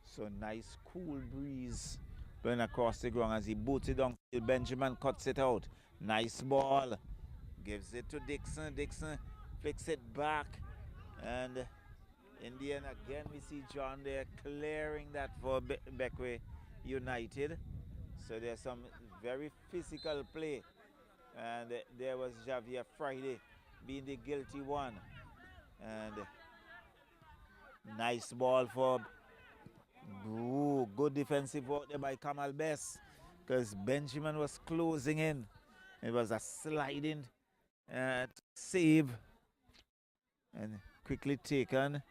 So nice cool breeze blowing across the ground as he boots it down. Benjamin cuts it out. Nice ball. Gives it to Dixon. Dixon flicks it back. And in the end, again, we see John there clearing that for BEQUIA United. So there's some very physical play. And there was Javier Friday being the guilty one. And nice ball for good defensive work there by Kamal Best, because Benjamin was closing in. It was a sliding save and quickly taken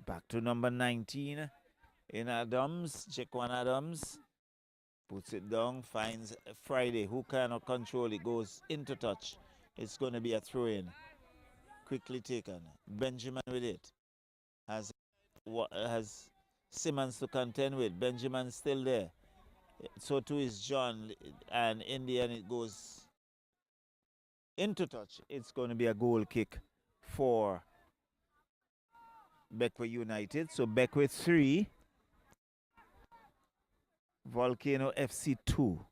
back to number 19 in Adams. Jaquan Adams puts it down, finds Friday, who cannot control it, goes into touch. It's going to be a throw-in. Quickly taken. Benjamin with it. Has Simmons to contend with. Benjamin still there. So too is John. And in the end, it goes into touch. It's going to be a goal kick for BEQUIA United. So BEQUIA 3, Volcano FC 2.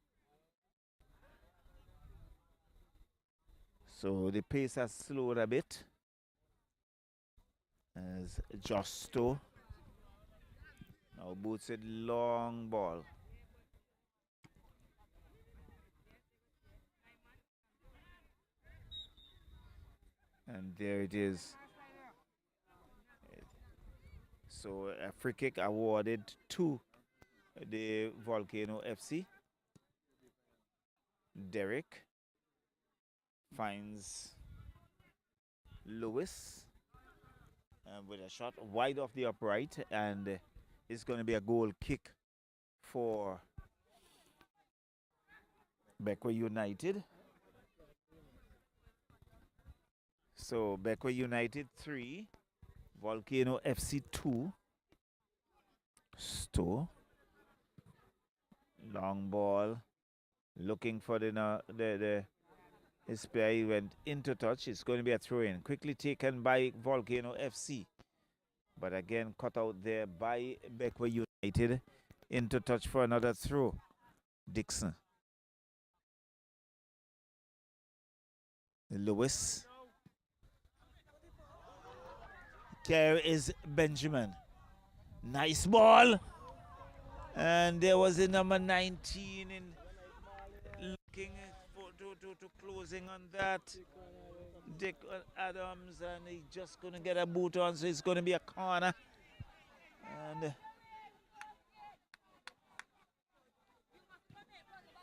So the pace has slowed a bit as Justo now boots it long ball. And there it is. So a free kick awarded to the Volcano FC. Derek finds Lewis with a shot wide off the upright, and it's going to be a goal kick for BEQUIA United. So BEQUIA United 3, Volcano FC 2. Stowe. Long ball. Looking for his player. He went into touch. It's going to be a throw-in. Quickly taken by Volcano FC. But again, cut out there by BEQUIA United. Into touch for another throw. Dixon. Lewis. There is Benjamin. Nice ball. And there was the number 19 in looking to closing on that. Dick Adams, and he's just going to get a boot on, so it's going to be a corner. And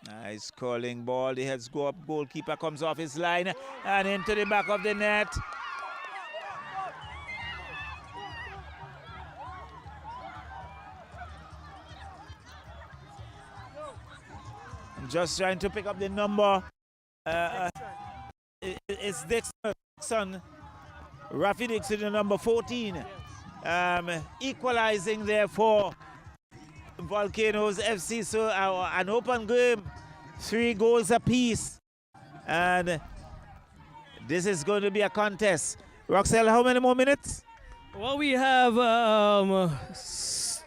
nice calling ball. The heads go up. Goalkeeper comes off his line and into the back of the net. Just trying to pick up the number. It's Dixon. Rafi Dixon, the number 14. Equalizing there for Volcanoes FC. So an open game. 3 goals apiece. And this is going to be a contest. Roxelle, how many more minutes? Well, we have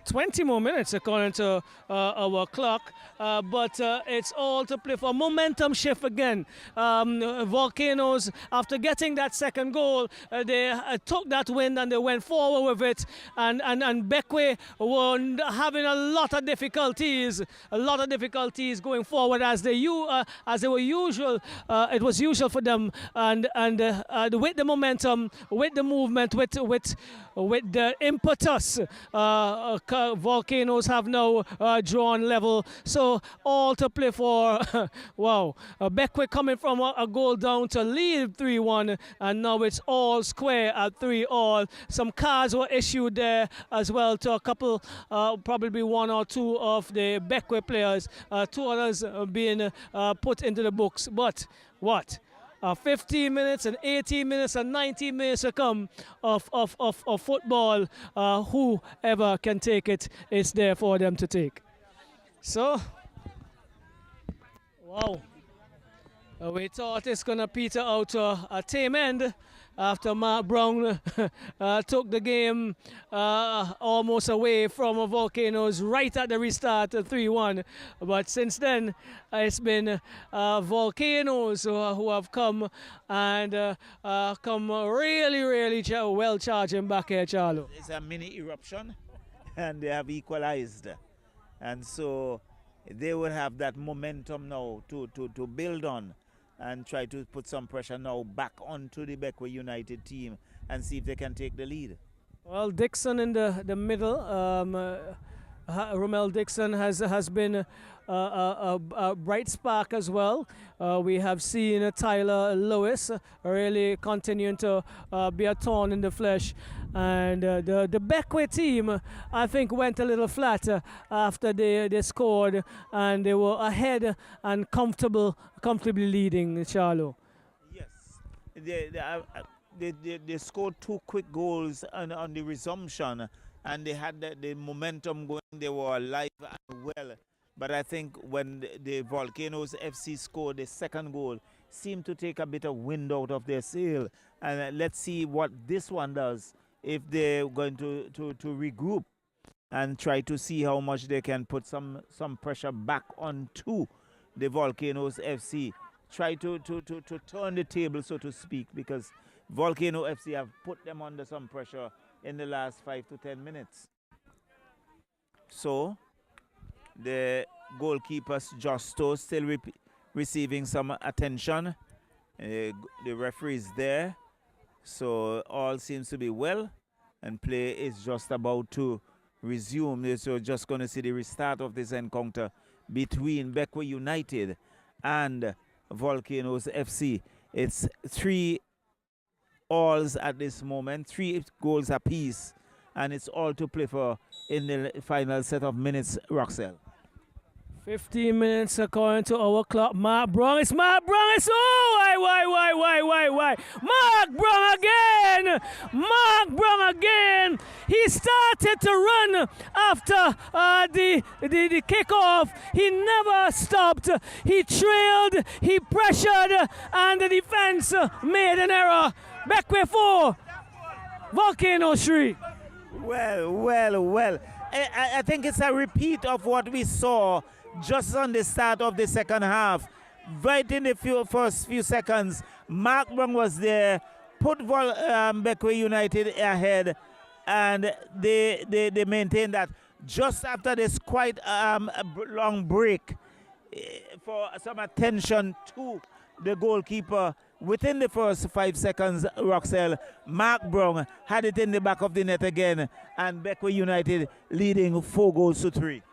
20 more minutes according to our clock. but it's all to play for. Momentum shift again. Volcanoes, after getting that second goal, they took that win and they went forward with it. And BEQUIA were having a lot of difficulties going forward as they were usual. It was usual for them, and with the momentum, with the movement, with the impetus, Volcanoes have now drawn level. So all to play for. Wow, BEQUIA coming from a goal down to lead 3-1, and now it's all square at 3-all. Some cards were issued there as well to a couple, probably one or two of the BEQUIA players. Two others being put into the books. But what? 15 minutes and 18 minutes and 19 minutes to come of football. Whoever can take it, it's there for them to take. So, wow. We thought it's going to peter out to a tame end after Mark Brown took the game almost away from Volcanoes right at the restart, 3-1. But since then, it's been Volcanoes who have come and come really well charging back here, Charlo. It's a mini eruption, and they have equalized. And so they will have that momentum now to build on and try to put some pressure now back onto the BEQUIA United team and see if they can take the lead. Well, Dixon in the middle. Romel Dixon has been a bright spark as well. We have seen Tyler Lewis really continuing to be a thorn in the flesh. And the BEQUIA team, I think, went a little flat after they scored, and they were ahead and comfortably leading, Charlo. Yes, they scored two quick goals on the resumption, and they had the momentum going. They were alive and well. But I think when the Volcanoes FC scored the second goal, seemed to take a bit of wind out of their sail. And let's see what this one does, if they're going to regroup and try to see how much they can put some pressure back onto the Volcanoes FC. Try to turn the table, so to speak, because Volcano FC have put them under some pressure in the last 5 to 10 minutes. So the goalkeeper Justo still receiving some attention. The referee is there. So all seems to be well, and play is just about to resume. So just going to see the restart of this encounter between BEQUIA United and Volcanoes FC. It's 3-alls at this moment, 3 goals apiece, and it's all to play for in the final set of minutes, Roxelle. 15 minutes according to our clock. Mark Brown, it's Mark Brown, it's why? Mark Brown again! Mark Brown again! He started to run after the kickoff. He never stopped. He trailed, he pressured, and the defense made an error. BEQUIA 4, Volcano 3. Well. I think it's a repeat of what we saw just on the start of the second half. Right in the first few seconds, Mark Brown was there, put BEQUIA United ahead, and they maintained that. Just after this quite long break, for some attention to the goalkeeper, within the first 5 seconds, Roxelle, Mark Brown had it in the back of the net again, and BEQUIA United leading 4-3.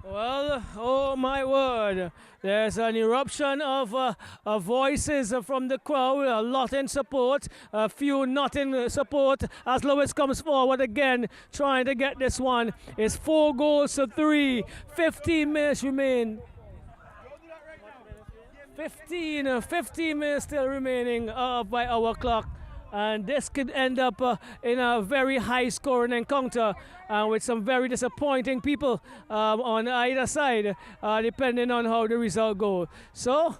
Well, oh my word, there's an eruption of voices from the crowd, a lot in support, a few not in support, as Lewis comes forward again, trying to get this one. It's 4-3, 15 minutes remain. 15 minutes still remaining by our clock. And this could end up in a very high-scoring encounter with some very disappointing people on either side, depending on how the result goes. So,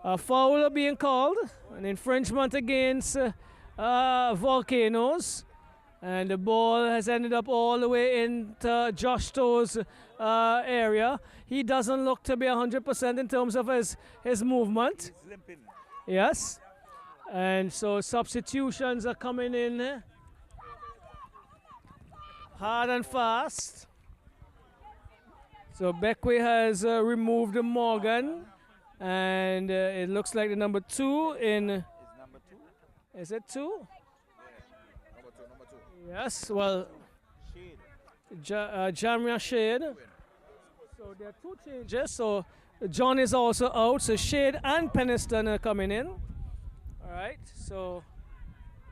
a foul being called, an infringement against Volcanoes. And the ball has ended up all the way into Josh Stowe's area. He doesn't look to be 100% in terms of his movement. He's limping. Yes. And so substitutions are coming in hard and fast. So BEQUIA has removed Morgan. And it looks like the number 2 in... Is number 2? Is it 2? Number two. Yes, well, Shade. Jamia Shade. So there are 2 changes. So John is also out. So Shade and Peniston are coming in. All right. So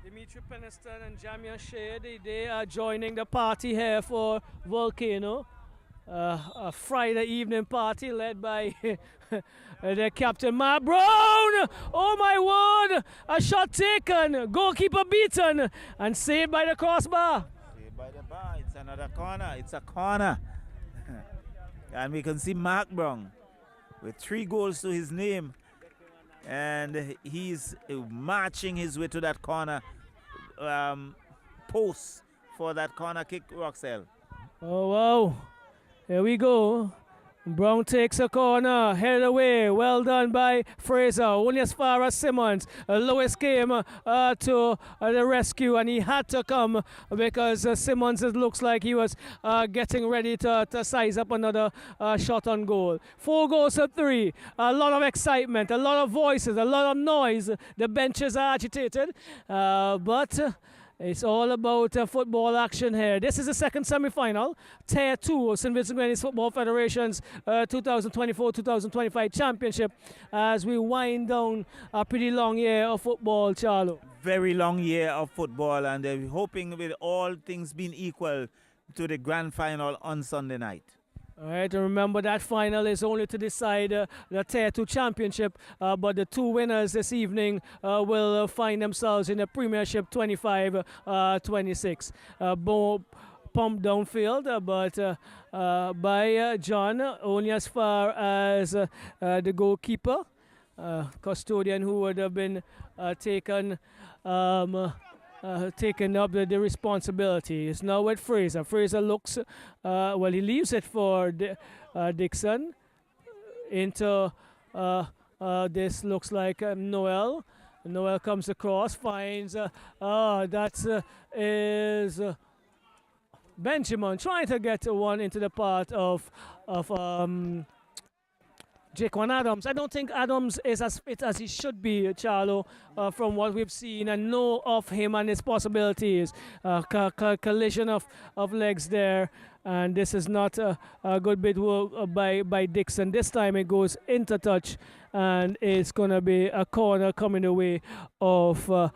Dimitri Peniston and Jamia Shade, they are joining the party here for Volcano. A Friday evening party led by their captain, Matt Brown. Oh my word! A shot taken, goalkeeper beaten, and saved by the crossbar. Saved by the bar. It's another corner. It's a corner. And we can see Mark Brown with 3 goals to his name. And he's marching his way to that corner post for that corner kick, Roxelle. Oh wow. Here we go. Brown takes a corner, headed away. Well done by Fraser. Only as far as Simmons. Lewis came to the rescue, and he had to come because Simmons, it looks like he was getting ready to size up another shot on goal. 4 goals to 3. A lot of excitement, a lot of voices, a lot of noise. The benches are agitated, but it's all about football action here. This is the second semi-final, Tier 2 of St. Vincent Grenadines Football Federation's 2024-2025 championship as we wind down a pretty long year of football, Charlo. Very long year of football, and they're hoping with all things being equal to the grand final on Sunday night. All right, and remember that final is only to decide the Tier 2 championship, but the 2 winners this evening will find themselves in the Premiership 25-26. Pumped downfield, but by John, only as far as the goalkeeper, custodian who would have been taken up the responsibility. It's now with Fraser. Fraser looks, well, he leaves it for Dixon into this looks like Noel. Noel comes across, finds, that is Benjamin trying to get one into the part of Jaquan Adams. I don't think Adams is as fit as he should be, Charlo, from what we've seen and know of him and his possibilities. Collision of legs there, and this is not a good bit work by Dixon. This time it goes into touch, and it's going to be a corner coming the way of the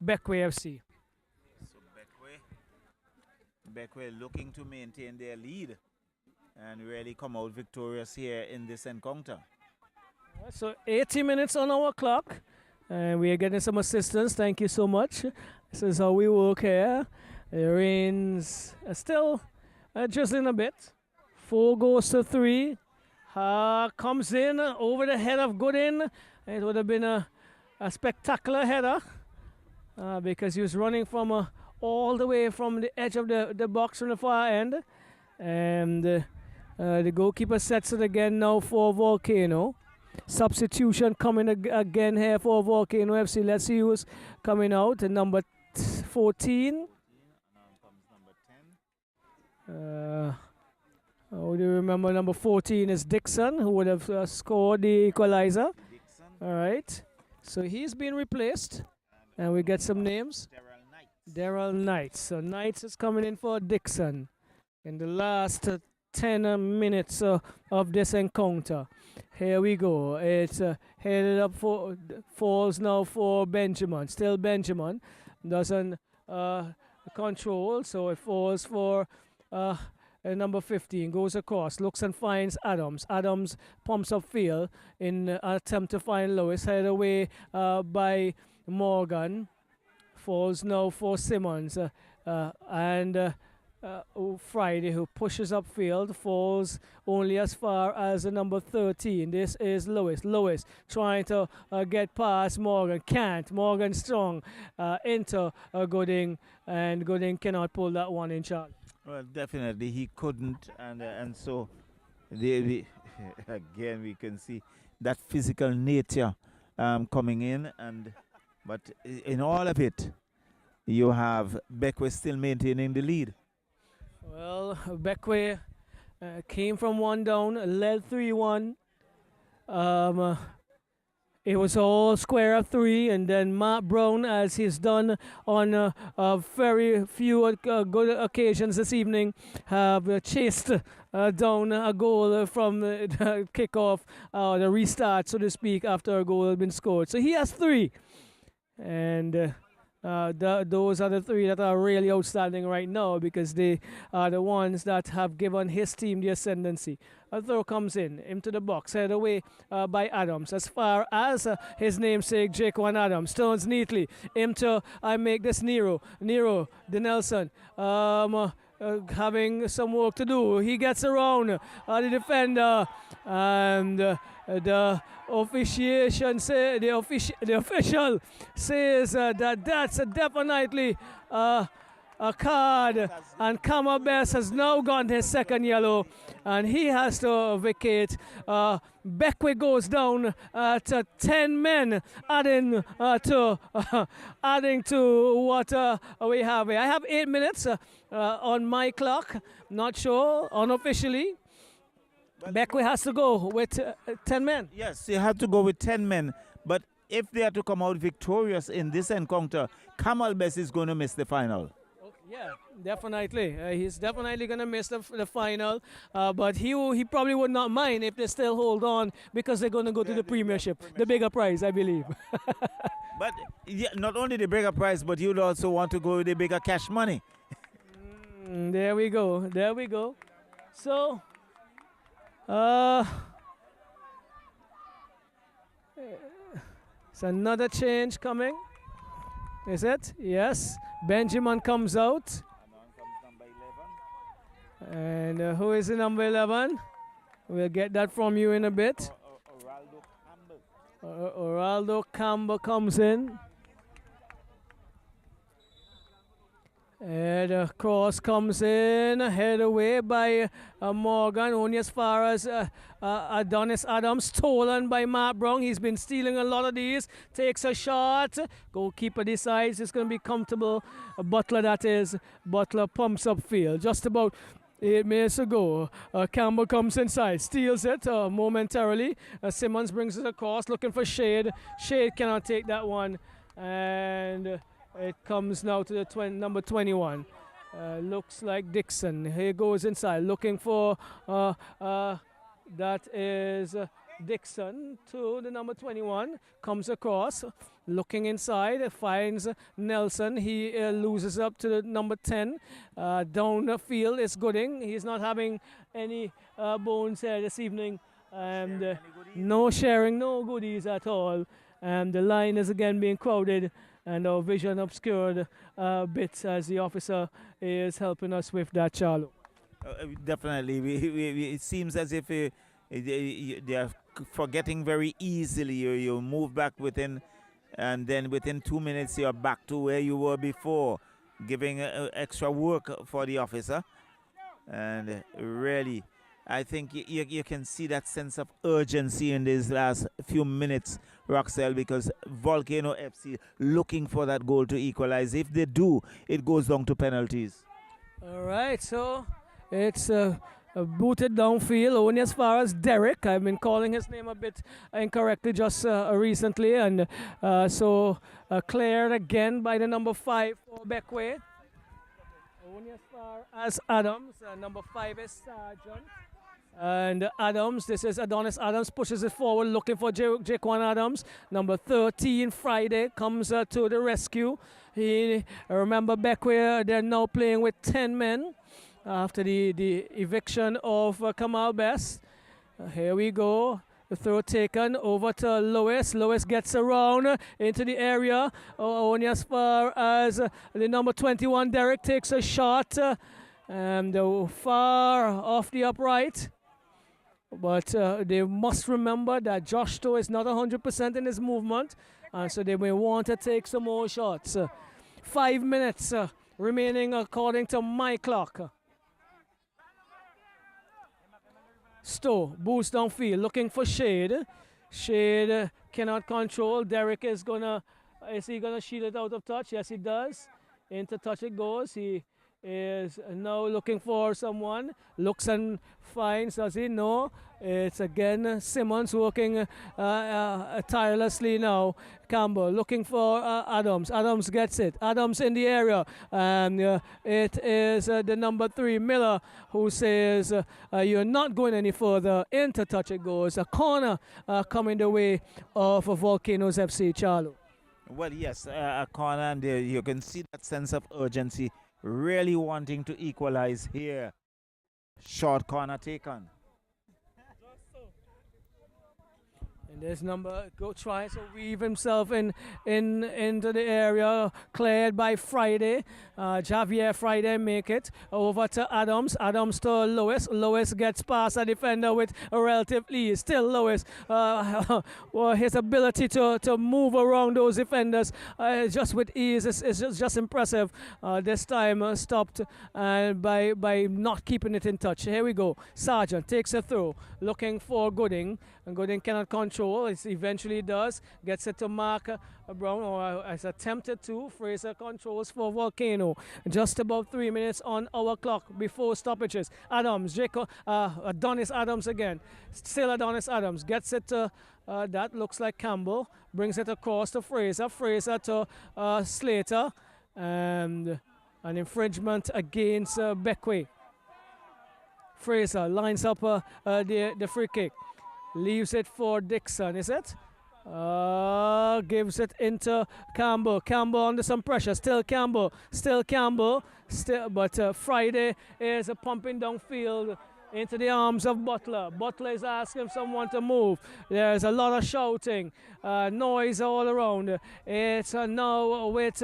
BEQUIA FC. So BEQUIA looking to maintain their lead and really come out victorious here in this encounter. So 80 minutes on our clock, and we are getting some assistance. Thank you so much. This is how we work here. The rains are still drizzling a bit. 4 goes to 3. Comes in over the head of Goodin. It would have been a spectacular header because he was running from all the way from the edge of the box from the far end. And the goalkeeper sets it again now for Volcano. Substitution coming again here for Volcano FC. Let's see who's coming out. Number 14. How do you remember number 14 is Dixon, who would have scored the equalizer. All right. So he's been replaced. And we get some names. Daryl Knight. So Knight is coming in for Dixon in the last 10 minutes of this encounter. Here we go. It's headed up for falls now for Benjamin. Still Benjamin doesn't control, so it falls for number 15. Goes across, looks and finds Adams. Adams pumps up field in an attempt to find Lewis. Headed away by Morgan. Falls now for Simmons, and Friday, who pushes upfield, falls only as far as the number 13. This is Lewis. Lewis trying to get past Morgan. Can't. Morgan strong into Gooding, and Gooding cannot pull that one in, Charlie. Well, definitely he couldn't, and so the again we can see that physical nature coming in, but in all of it, you have BEQUIA still maintaining the lead. Well, BEQUIA came from one down, led 3-1. It was all square of three, and then Matt Brown, as he's done on very few good occasions this evening, have chased down a goal from the kickoff, the restart, so to speak, after a goal had been scored. So he has three, and those are the three that are really outstanding right now, because they are the ones that have given his team the ascendancy. A throw comes in, into the box, headed away by Adams. As far as his namesake, Jaquan Adams, turns neatly into, I make this Nero, the Nelson, having some work to do. He gets around the defender, and the officiation say, the official says that that's definitely a card, and Kamal Best has now gotten his second yellow, and he has to vacate. BEQUIA goes down to 10 men, adding to what we have here. I have 8 minutes on my clock. Not sure unofficially. BEQUIA has to go with 10 men. Yes, you have to go with 10 men, but if they are to come out victorious in this encounter, Kamal Best is going to miss the final. Yeah, definitely. He's definitely going to miss the final, but he probably would not mind if they still hold on, because they're going to go to the premiership, the bigger prize, I believe. But yeah, not only the bigger prize, but you'd also want to go with the bigger cash money. There we go. There we go. So, it's another change coming. Is it? Yes. Benjamin comes out. And who is the number 11? We'll get that from you in a bit. Oraldo Campbell comes in. And the cross comes in, head away by Morgan, only as far as Adonis Adams, stolen by Matt Brown. He's been stealing a lot of these. Takes a shot. Goalkeeper decides it's going to be comfortable. Butler, that is. Butler pumps up field. Just about 8 minutes ago, Campbell comes inside, steals it momentarily. Simmons brings it across, looking for Shade. Shade cannot take that one. And it comes now to the number 21. Looks like Dixon. He goes inside, looking for, that is Dixon to the number 21. Comes across, looking inside, finds Nelson. He loses up to the number 10. Down the field is Gooding. He's not having any bones here this evening. And no sharing, no goodies at all. And the line is again being crowded, and our vision obscured bits as the officer is helping us with that, Charlo. Definitely. It seems as if they are forgetting very easily. You move back within, and then within 2 minutes you're back to where you were before, giving extra work for the officer. And really, I think you can see that sense of urgency in these last few minutes, Roxelle, because Volcano FC looking for that goal to equalize. If they do, it goes down to penalties. All right, so it's booted downfield only as far as Derek. I've been calling his name a bit incorrectly just recently, and so cleared again by the number 5 for BEQUIA. Only as far as Adams. Number 5 is Sargent. And Adams, this is Adonis Adams, pushes it forward, looking for Jaquan Adams. Number 13, Friday, comes to the rescue. Remember, BEQUIA, they're now playing with 10 men after the eviction of Kamal Best. Here we go. The throw taken over to Lewis. Lewis gets around into the area. Only as far as the number 21, Derek, takes a shot. and far off the upright. But they must remember that Josh Stowe is not 100% in his movement, and so they may want to take some more shots. 5 minutes remaining according to my clock. Stowe boosts downfield, looking for Shade. Shade cannot control. Derek is he gonna shield it out of touch? Yes, he does. Into touch it goes. He is now looking for someone. Looks and finds, does he? No. It's again Simmons working tirelessly now. Campbell looking for Adams. Adams gets it. Adams in the area. And it is the number 3, Miller, who says, you're not going any further. Into touch it goes. A corner coming the way of Volcanoes FC, Charlo. Well, yes, a corner, and you can see that sense of urgency, really wanting to equalize here. Short corner taken. And this number tries to weave himself into the area, cleared by Friday. Javier Friday make it over to Adams. Adams to Lewis. Lewis gets past a defender with a relative lead. Still Lewis. Well, his ability to move around those defenders just with ease is just impressive. This time stopped by not keeping it in touch. Here we go. Sargent takes a throw, looking for Gooding. And Gooding cannot control. It eventually does. Gets it to Mark Brown, or has attempted to. Fraser controls for Volcano. Just about 3 minutes on our clock before stoppages. Adams, Adonis Adams again. Still Adonis Adams. Gets it to, that looks like Campbell. Brings it across to Fraser. Fraser to Slater. And an infringement against BEQUIA. Fraser lines up the free kick. Leaves it for Dixon, is it? Gives it into Campbell. Campbell under some pressure. Still Campbell. But Friday is pumping downfield into the arms of Butler. Butler is asking someone to move. There's a lot of shouting, noise all around. It's now with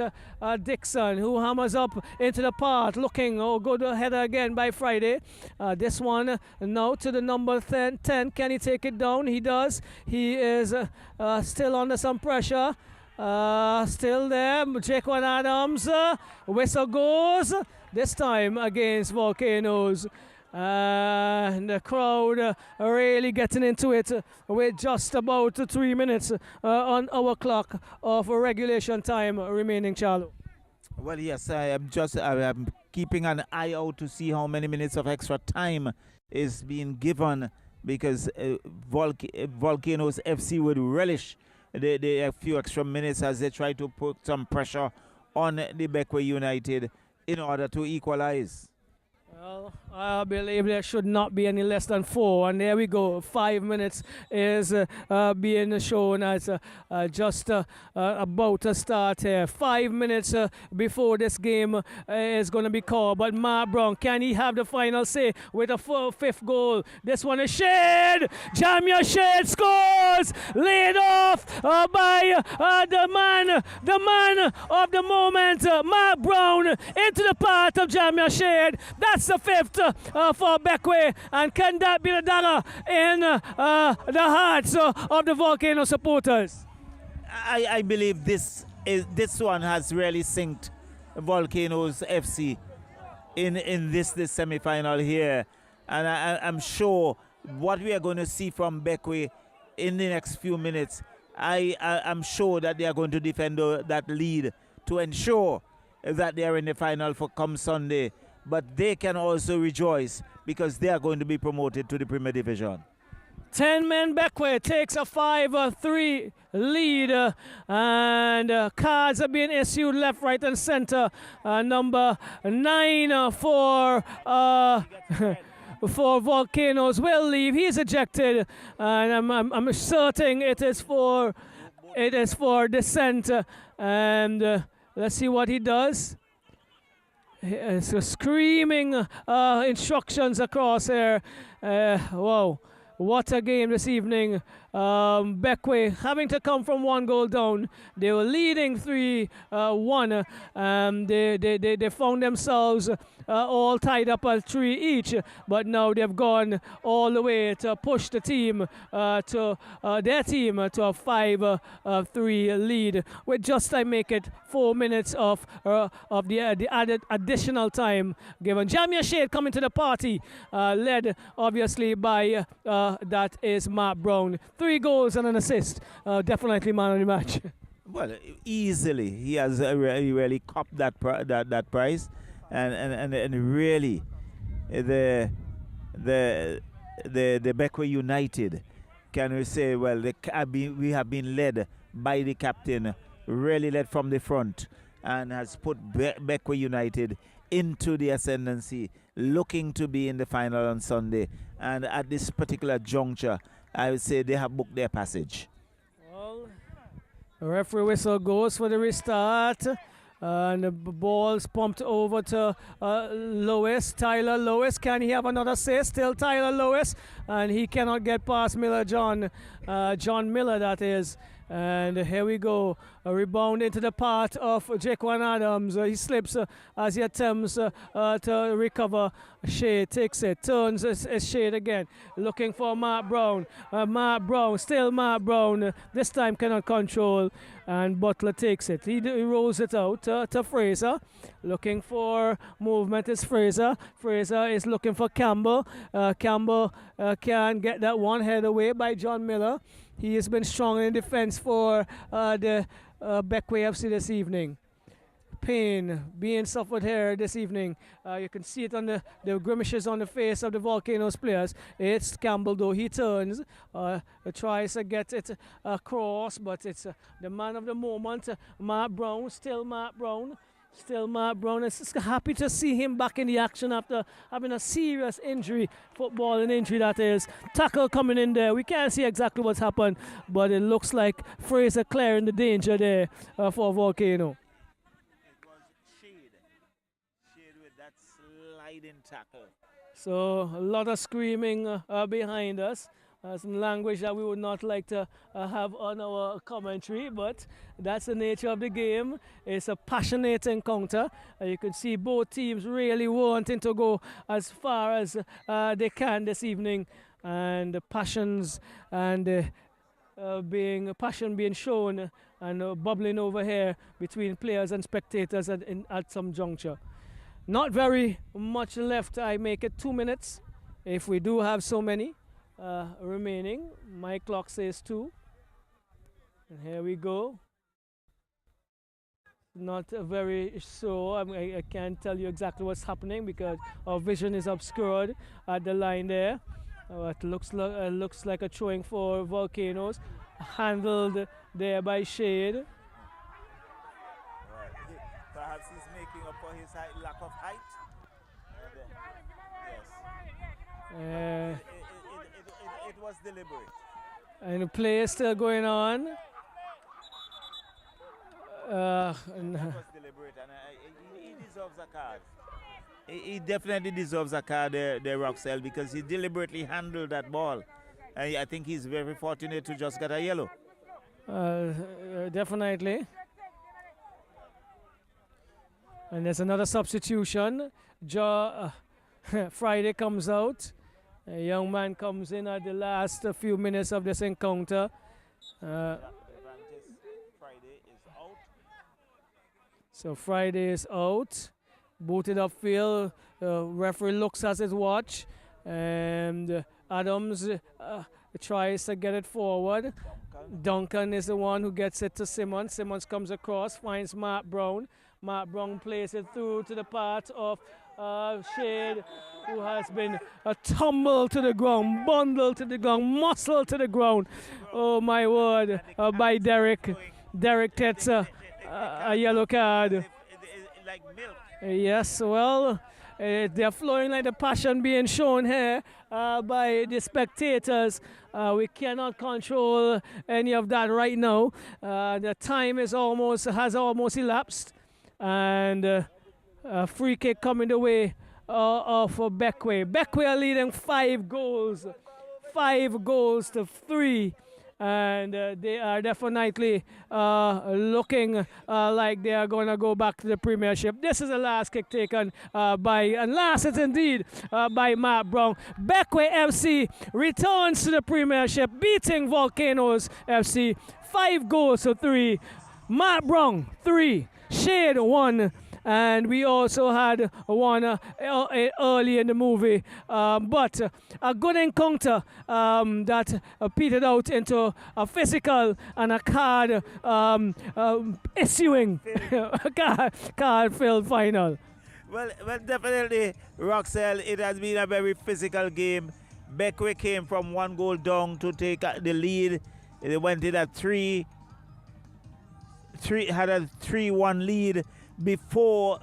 Dixon, who hammers up into the path, looking. Good header again by Friday. This one now to the number 10. Can he take it down? He does. He is still under some pressure. Still there. Jaquan Adams. Whistle goes. This time against Volcanoes. And the crowd really getting into it with just about 3 minutes on our clock of regulation time remaining, Charlo. Well, yes, I'm keeping an eye out to see how many minutes of extra time is being given, because Volcanoes FC would relish the few extra minutes as they try to put some pressure on the BEQUIA United in order to equalize. Well, I believe there should not be any less than 4, and there we go. 5 minutes is being shown as just about to start here. 5 minutes before this game is going to be called. But Mark Brown, can he have the final say with a 5th goal? This one is Shade. Jamia Shade scores, laid off by the man of the moment, Mark Brown, into the path of Jamia Shade. That's the 5th for BEQUIA, and can that be the dagger in the hearts of the Volcano supporters? I believe this one has really synced Volcanoes FC in this semi-final here, and I'm sure what we are going to see from BEQUIA in the next few minutes, I'm sure that they are going to defend that lead to ensure that they are in the final for come Sunday. But they can also rejoice because they are going to be promoted to the Premier Division. 10-man BEQUIA takes a 5-3 lead, and cards are being issued left, right, and center. Number 9 for for Volcanoes will leave. He's ejected, and I'm certain it is for Descent. And let's see what he does. So screaming instructions across here. Wow, what a game this evening BEQUIA having to come from 1 goal down. They were leading 3-1. They found themselves all tied up at 3 each, but now they've gone all the way to push the team to their team to a 5-3 lead, with just time make it 4 minutes of the added additional time given. Jamia Shade coming to the party, led obviously by that is Matt Brown. 3 goals and an assist. Definitely man of the match. Well, easily he has really copped that prize, and really the BEQUIA United, can we say, well, we have been led by the captain, really led from the front, and has put BEQUIA United into the ascendancy, looking to be in the final on Sunday. And at this particular juncture, I would say they have booked their passage. Well, the referee whistle goes for the restart. And the ball's pumped over to Lewis, Tyler Lewis. Can he have another say? Still Tyler Lewis. And he cannot get past Miller John Miller, that is. And here we go. A rebound into the path of Jaquan Adams. He slips as he attempts to recover. Shade takes it, turns it's Shade again, looking for Matt Brown. Still Matt Brown. This time cannot control, and Butler takes it. He rolls it out to Fraser. Looking for movement is Fraser. Fraser is looking for Campbell. Campbell can get that one head away by John Miller. He has been strong in defense for the BEQUIA FC this evening. Pain being suffered here this evening. You can see it on the grimaces on the face of the Volcanoes players. It's Campbell, though. He turns, tries to get it across, but it's the man of the moment, Matt Brown. Still Matt Brown. It's just happy to see him back in the action after having a serious injury, footballing injury that is. Tackle coming in there. We can't see exactly what's happened, but it looks like Fraser clearing the danger there for Volcano. It was Shade with that sliding tackle. So a lot of screaming behind us. Some language that we would not like to have on our commentary, but that's the nature of the game. It's a passionate encounter. You can see both teams really wanting to go as far as they can this evening, and the passions and passion being shown and bubbling over here between players and spectators at some juncture. Not very much left. I make it 2 minutes if we do have so many remaining. My clock says 2, and here we go. Not very sure. I can't tell you exactly what's happening because our vision is obscured at the line there. It looks like a throwing for Volcanoes, handled there by Shade. Right. Perhaps he's making up for his lack of height. Yes. It was deliberate. And the play is still going on. It was deliberate, and he deserves a card. He definitely deserves a card there, Roxell, because he deliberately handled that ball. And I think he's very fortunate to just get a yellow. Definitely. And there's another substitution. Friday comes out. A young man comes in at the last few minutes of this encounter. Friday is out. So Friday is out. Booted upfield. Referee looks at his watch. And Adams tries to get it forward. Duncan is the one who gets it to Simmons. Simmons comes across, finds Matt Brown. Matt Brown plays it through to the part of Shade, who has been tumbled to the ground, bundled to the ground, muscled to the ground. Oh my word, by Derek. Derek gets a yellow card. Like milk. Yes, well, they're flowing like the passion being shown here by the spectators. We cannot control any of that right now. The time has almost elapsed, and a free kick coming the way of BEQUIA. BEQUIA leading 5 goals to 3. and they are definitely looking like they are going to go back to the Premiership. This is the last kick taken and last it indeed by Matt Brown. BEQUIA FC returns to the Premiership, beating Volcanoes FC 5-3. Matt Brown 3, Shade 1. And we also had one early in the movie, but a good encounter that petered out into a physical and a card issuing card-filled final. Well, definitely, Roxelle, it has been a very physical game. BEQUIA came from 1 goal down to take the lead. They went in at had a 3-1 lead before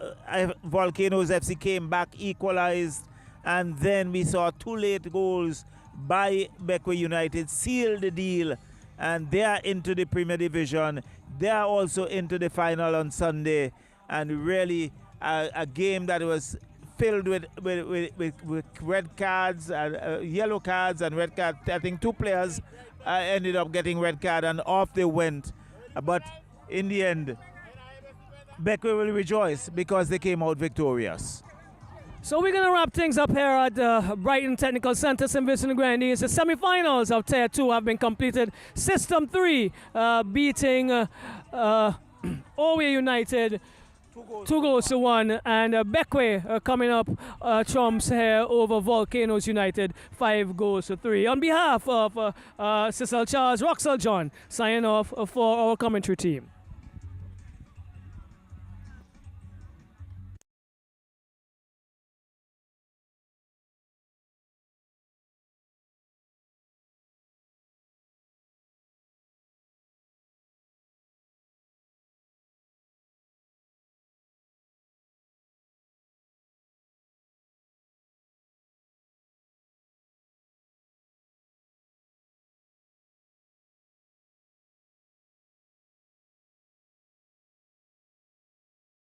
Volcanoes FC came back, equalized, and then we saw 2 late goals by BEQUIA United, sealed the deal, and they are into the Premier Division. They are also into the final on Sunday, and really a game that was filled with red cards, and yellow cards and red cards. I think 2 players ended up getting red card, and off they went. But in the end, BEQUIA will rejoice because they came out victorious. So we're going to wrap things up here at Brighton Technical Centre, St. Vincent and Grenadines. The semi-finals of Tier 2 have been completed. System 3 beating Owe United 2-1, and BEQUIA coming up trumps here over Volcanoes United 5-3. On behalf of Cecil Charles, Roxelle John, signing off for our commentary team.